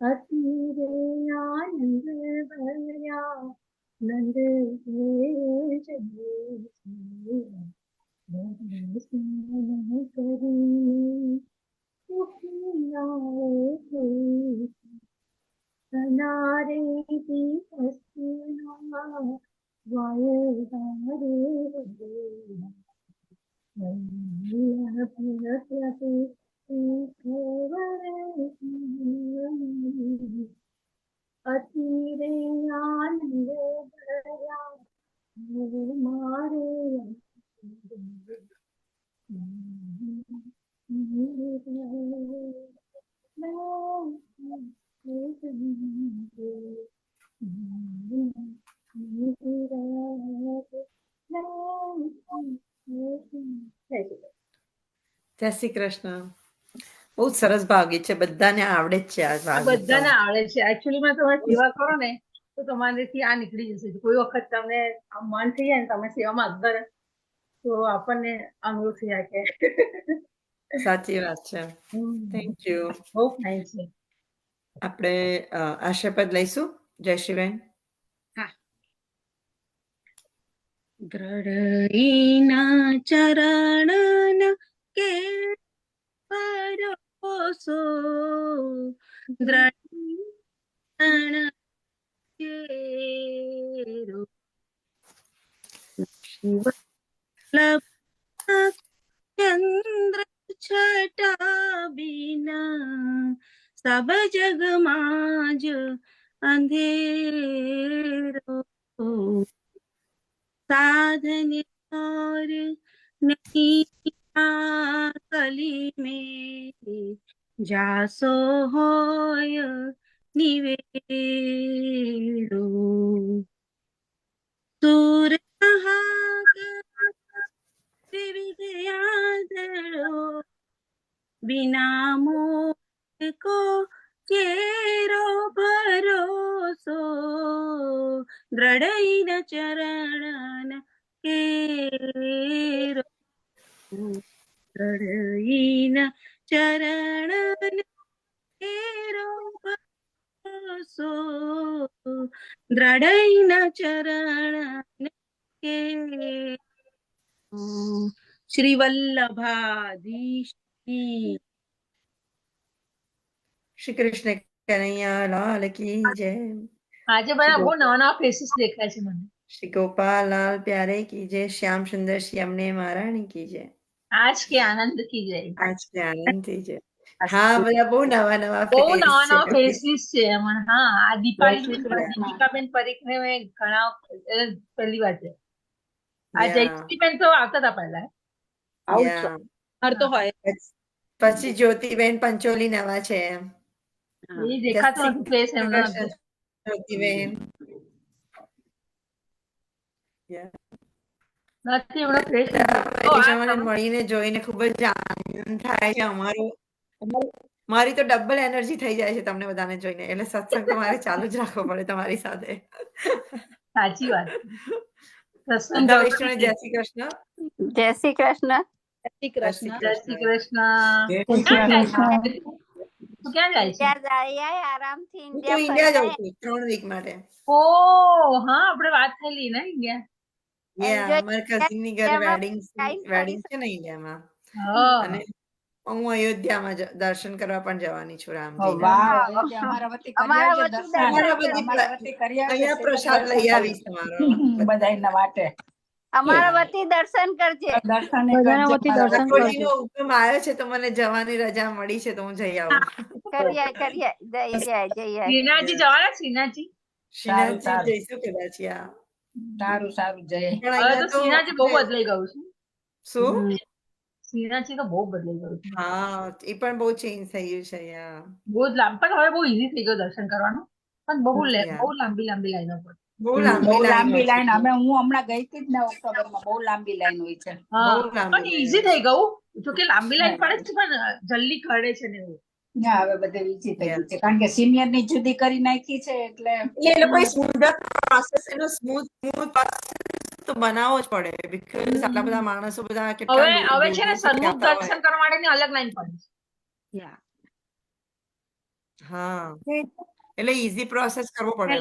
અતિરે આનંદ ભર્યા નંદ દર્શન કરી નારે દિવસના વાયદારે અતિરે આનંદ ભર્યા મારે જય શ્રી કૃષ્ણ. બહુ સરસ ભાવ ગીત છે. બધાને આવડે જ છે આ આ ભાવ ગીત તો. બધાને આવડે છે. એકચ્યુઅલી માં તમે સેવા કરો ને તો તમારેથી આ નીકળી જશે. કોઈ વખત તમને આમ મન થઈ જાય ને તમે સેવામાં અંદર તો આપણને આમ એવું થઈ જાય કે સાચી વાત છે. Thank you. બહુ ફાઇન છે. આપણે આશાપદ લઈશું. જયશ્રીબેન. દ્રઢઈના ચરણ કે ભરોસો દ્રઢ કેરો શિવલ્લભ ચંદ્ર છટા બિના સબ જગમાં જ અંધેરો साधन और नहीं कली में जासो होय निवेरो सूर विद्याधरो बिना मोह को चेरो भरोસો દ્રઢઈન ચરણ કેરો દ્રઢઈન ચરણ કેરો ભરોસો દ્રઢઈન ચરણ કેરો શ્રી વલ્લભાધીશ શ્રી કૃષ્ણ કનૈયા લાલ કી જય. આજે બધા બહુ નવા નવા ફેસીસ દેખાય છે મને. શ્રી ગોપાલ લાલ પ્યારે કી જય. શ્યામ સુંદર શ્યામને મહારાણી કી જય. આજ કે આનંદ કી જાય. આજ કે આનંદ થઈ જાય. હા, બધા બહુ નવા નવા બહુ face નવા નવા છે. ફેસીસ છે એમાં. હા, આ જય દીપાલી શ્રી કૃષ્ણ. દીપિકાબેન પરીખને મેં ઘણા પહેલી વાર છે. આ Yeah, જયશ્રીબેન તો આવતા હતા પહેલા. yeah. તો હોય પછી જ્યોતિબેન પંચોલી નવા છે. એ દેખાતો જય નથી ફેસ શ્રી એમનો. કૃષ્ણ જ્યોતિબેન. Yeah. નથી એમનો ફેસ. મને મળીને જોઈને ખૂબ જ આનંદ થાય છે. મારી તો ડબલ એનર્જી થઈ જાય છે તમને બધાને જોઈને. એટલે સત્સંગ તો મારે ચાલુ જ રાખવો પડે તમારી સાથે. સાચી વાત. બધા વૈષ્ણવને જય શ્રી કૃષ્ણ. જય શ્રી કૃષ્ણ. જય શ્રી જય કૃષ્ણ શ્રી જય શ્રી કૃષ્ણ. કૃષ્ણ. જય શ્રી કૃષ્ણ. તું ક્યાં જાય છે? ઇન્ડિયા જઈ આય આરામથી હું તો ઇન્ડિયા ઇન્ડિયા ફરી જાઉં છું 3 વીક માટે. ઓ હા, આપણે વાત થયેલી ને ઇન્ડિયા. યા એન્જોય મારા કઝિન ની ઘરે વેડિંગ ફરી છે ને ઇન્ડિયામાં. હા. અને હું અયોધ્યામાં દર્શન કરવા પણ જવાની છું ઓ રામજીના. વાહ, હા. અયોધ્યા અમારા વતી કરી અમારા આવજો વતી દર્શન. દર્શન તમારા બધી અમારા વતી કરી આવજો. અહીંયા શ્રીમદ પ્રસાદ દર્શન લઈ કરજો. આવીશ તમારો. બધાયના માટે અમારા Yeah. વતી દર્શન કરજે. દર્શન બધાના કરજો વતી મારા દર્શન વતી. ઠાકોરજીનો હુકમ આવ્યો છે તો મને જવાની રજા મળી છે તો હું જઈ આવું. કરીએ જઈ આય. શ્રીનાથજી જવાના? શ્રીનાથજી શ્રીનાથજી સારું. જઈશું કદાચ. યા સારું સારું જય. પણ હવે અહીંયા તો શ્રીનાથજી બહુ બદલાઈ ગયું છે. શું? શ્રીનાથજી તો બહુ બદલાઈ ગયું છે. હા, એ પણ બહુ ચેન્જ થઈ ગયું છે. યા બહુ જ પણ હવે બહુ ઈઝી થઈ ગયું દર્શન કરવાનું. પણ બહુ Yeah. બહુ લાંબી લાંબી લાઈનો પર. બહુ બહુ લાંબી લાંબી લાઈન લાઈન. અમે હું હમણાં ગઈ હતી જ ને ઓક્ટોબરમાં. બહુ લાંબી લાઈન હોય છે. હા, બહુ લાંબી પણ line ઈઝી હોય થઈ ગયું. જો કે લાંબી લાઈન પડે છે પણ જલ્દી ખડે છે ને એવું. ના હવે બધે વીચી થઈ Yeah. ગયું છે કારણ કે સિનિયર ની જુદી કરી નાખી છે એટલે એ લોકોએ સ્મૂધ પ્રોસેસ એનો સ્મૂથ તો બનાવવો જ પડે બીકોઝ આટલા બધા માણસો બધા કેટલા હવે દૂર હવે દૂર છે ને દૂરથી સન્મુખ આવતા હોય. દર્શન કરવા માટેની અલગ લાઈન પડે છે. હા, એટલે ઈઝી પ્રોસેસ કરવો પડે.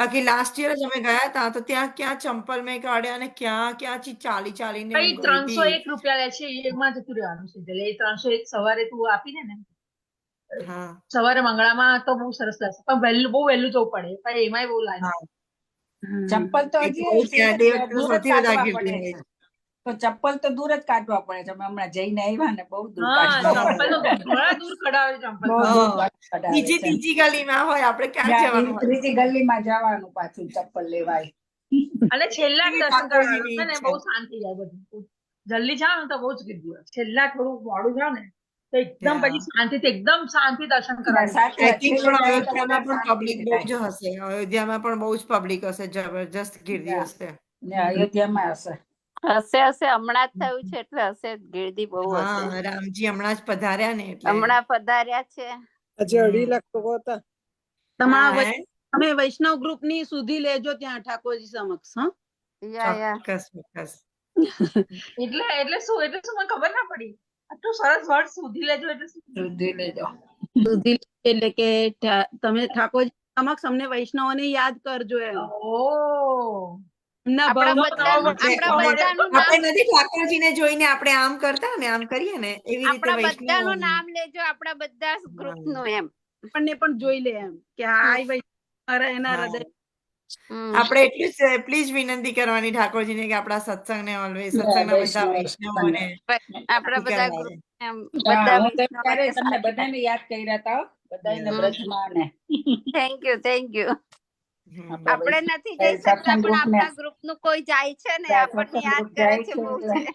બાકી લાસ્ટ યર જ અમે ગયા હતા તો ત્યાં ક્યાં ચંપલ મેં કાઢ્યા અને ક્યાંથી ચાલીને હું ભાઈ ગઈ હતી. 301 રૂપિયા લે છે એમાં જતું રહેવાનું છે. એટલે એ 301 સવારે તું આપી દે ને હા સવારે મંગળામાં તો બહુ સરસ લાગશે. પણ બહુ વહેલું જવું પડે. પણ એમાંય બહુ લાઈન. હા ચપ્પલ તો એ હજી બહુ ત્યાં તે વખતે દૂર જ સૌથી વધારે કાઢવા ગીર્દી પડે હોય છે. છે. તો ચપ્પલ તો દૂર જ કાઢવા પડે છે. અમે હમણાં જઈને આવ્યા ને બહુ દૂર હા, કાઢવા ચંપલ તો ઘણા દૂર ખડાવે ચંપલ. બહુ દૂર હા, કઢાવે છે. ત્રીજી ગલીમાં હોય આપણે ક્યાં ત્યાં જવાનું હોય. ત્રીજી ગલીમાં જવાનું પાછું ચપ્પલ લેવાય. અને છેલ્લા જ એ દર્શન કરવાનું ઠાકોરજીની છે ને ઈચ્છા. બહુ શાંતિ જાય બધું. જલ્દી જાઓ ને તો બહુ જ કીધું હોય. છેલ્લા થોડું મોડું જાઓ ને તો એકદમ Yeah. પછી એકદમ શાંતિ દર્શન કરવાનું. સાચી I વાત think છે. પણ જાય તો અયોધ્યામાં વધારે પણ શાંતિ પબ્લિક બહુ થાય. જ હશે. અયોધ્યામાં પણ બહુ જ પબ્લિક હશે. જબરજસ્ત ગીર્દી Yeah. હશે. ને અયોધ્યામાં હશે. હશે હમણાં જ થયું છે એટલે હશે જ. ગીર્દી બહુ હશે. હા, રામજી હમણાં જ પધાર્યા ને એટલે. હમણાં પધાર્યા છે. આજે 2.5 લાખ લોકો હતા. તમારા હે? તમે વૈષ્ણવ ગ્રુપ ની સુધી લેજો ત્યાં ઠાકોરજી સમક્ષ. હા, યા ચોક્કસ ચોક્કસ. એટલે શું મને ખબર ના પડી. આટલું સરસ વર્ડ સુધી લેજો એટલે શું? સુધી લેજો. સુધી એટલે કે તમે ઠાકોરજી સમક્ષ અમને વૈષ્ણવોને યાદ કરજો એમ. ઓહ, એમના આપણા ભાવમાં બધાનું નામ આપણે નથી ઠાકોરજીને જોઈને આપણે આમ કરતા ને આમ કરીએ ને એવી રીતે આપણા વૈષ્ણવ બધાનું નામ લેજો, આપણા બધા ગ્રુપ નું એમ. આપણને પણ જોઈ લે એમ કે આ વૈષ્ણવ એના હા. હૃદય. આપણે એટલું જ પ્લીઝ વિનંતી કરવાની ઠાકોરજીને કે આપણા સત્સંગને ઓલવેઝ સત્સંગના બધા વૈષ્ણવોને આપણા બધા કરાવે. ગ્રુપ એમ હા, બધા હું તો ત્યારે તમને બધાને યાદ કર્યા હતા, બધાને હમ. બ્રજમાં ને થેન્ક યુ હમ. આપણે નથી જઈ શકતા સત્સંગ પણ ગ્રુપ ને આપણા ગ્રુપ નું કોઈ જાય છે ને આપણને સત્સંગ યાદ ગ્રુપ કરે જાય છે છે બહુ એટલે છે.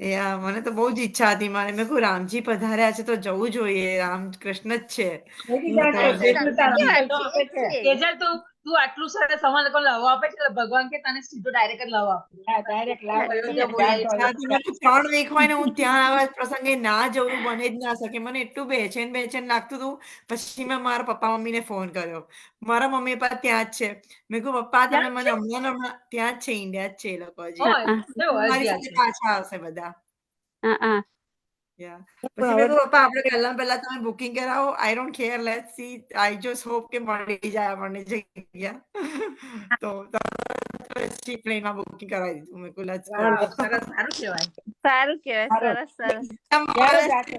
યા મને તો બહુ જ ઈચ્છા હતી મારે મેં કહ્યું રામજી પધાર્યા છે તો જવું જોઈએ રામ કૃષ્ણ જ છે. વેરી હું જાત તો છે, અડધે સાચી વાત છે, આપે છે. તેજલ તું આટલું સરસ અમારે લોકો લવ આપે છે એટલે ભગવાન કે તને સીધો ડાયરેક્ટ જ લવ આપે. હા, ડાયરેક્ટ લાવ મને બહુ ઈચ્છા હતી. મેં કીધું 3 વીક હોય ને હું ત્યાં આવા પ્રસંગે ના જવું બને જ ના શકે. મને એટલું બેચેન લાગતું હતું. પછી મેં મારા પપ્પા મમ્મીને ફોન કર્યો. મારા મમ્મી પપ્પા ત્યાં જ છે. મેં કહ્યું પપ્પા તમે મને હમણાં ત્યાં જ છે, ઇન્ડિયા જ છે એ લોકો હજી. મારી સાથે પાછા આવશે બધા. Yeah. પછી મેં કહ્યું પપ્પા આપણે પહેલા તમે બુકિંગ કરાવો. I don't care let's see. I just hope કે મળી જાય આપણને જગ્યા. તો પછી પ્લેનમાં બુકિંગ કરાવી દીધું. મેં કહ્યું લેટ્સ ગો. સારું કહેવાય, સરસ. ક્યારે જાશો?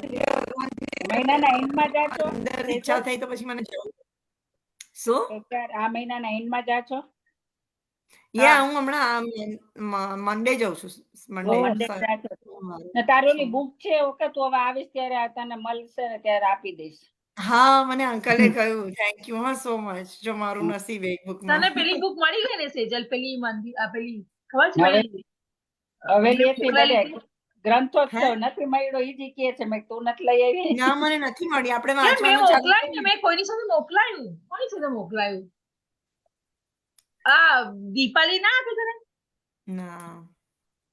મહિનાના એન્ડમાં જાશો? અંદર ઈચ્છા થઈ તો પછી મને જવું. શું? આ મહિનાના એન્ડમાં જાશો? યા હું હમણાં મંડે જઉં છું. મંડે જાશો. ને તારી ઓલી બુક છે ઓકે, તું હવે આવીશ ત્યારે તને મળશે ને ત્યારે આપી દઈશ. હા, મને અંકલે કહ્યું થેન્ક યુ હા સો મચ. જો મારું નસીબ એક બુકમાં. તને પેલી બુક મળી ગઈ ને સેજલ, પેલી મંદિર પેલી ખબર છે હવે પેલી હવેલીથી મોકલેલી બધે ગ્રંથોત્સવ નથી મળ્યો ઈ જ કહે છે. મેં તું નથી લઈ આવી? ના મને નથી મળી. આપણે મેં વાંચવાનું ચાલુ મોકલાયું ને મેં કોઈની સાથે મોકલાયું. કોની સાથે મોકલાયું? આ દીપાલી ના આપી તને? ના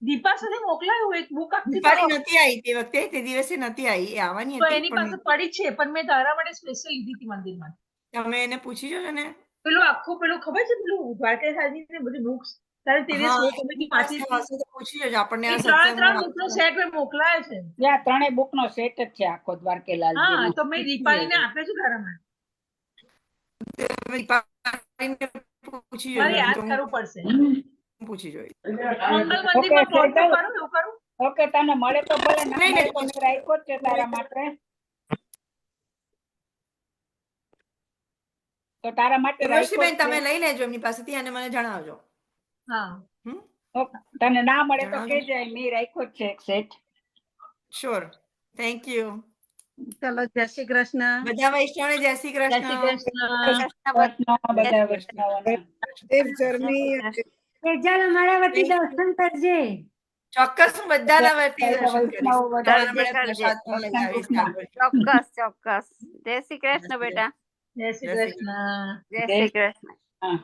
દીપા સાથે મોકલાયું એક બુક આખી. દીપાલી નથી આવી તે વખતે. તે દિવસે નથી આવી. એ આવવાની તો હતી એની પણ પાસે પડી છે, પણ મેં તારા માટે સ્પેશિયલ લીધી હતી મંદિરમાં. તમે એને પૂછી જોજો ને. પેલું આખું પેલું ખબર છે પેલું દ્વારકાધીશની ને બધી બુક્સ તારે તે દિવસ હા બહુ કમિટી વાંચી હતી. હશે તો પૂછી જોજો. આપણને આ એ ત્રણ સત્સંગમાં બુક નો સેટ મેં મોકલાયો છે. ત્યાં ત્રણેય બુક નો સેટ જ છે આખો દ્વારકેલાલજી હા, નો. તો મેં દીપાલીને આપ્યો છે તારા માટે. દીપાલીને પૂછી મારે જોજો. યાદ તો કરવું પડશે. હું પૂછી જોઈશ. મંગલ ઓકે, મંદિરમાં ફોન તો સેજલ. કરું, એવું કરું. ઓકે, તને મળે તો ભલે, ના નહીં, મળે નહીં, તો મેં રાખ્યો જ છે તારા માટે. તો તારા માટે રાખ્યો જ રોશનીબેન છે. તમે લઈ લેજો એમની પાસેથી અને મને જણાવજો. હા, ઓકે, તને ના મળે તો જણાવજો. કહેજે, મેં રાખ્યો જ છે એક સેટ. શ્યોર. Thank you. ચલો, જય શ્રી કૃષ્ણ. બધા વૈષ્ણવને જય શ્રી જય શ્રી કૃષ્ણ. કૃષ્ણ. બધા વૈષ્ણવોને. Safe journey. તેજલ અમારા વતી દર્શન કરજે. ચોક્કસ હું બધાના વતી દર્શન કરીશ. વૈષ્ણવ બધા તમારા માટે પ્રસાદ પણ લઈ આવીશ. ચોક્કસ. જય શ્રી કૃષ્ણ બેટા. જય શ્રી કૃષ્ણ. જય શ્રી કૃષ્ણ. હા.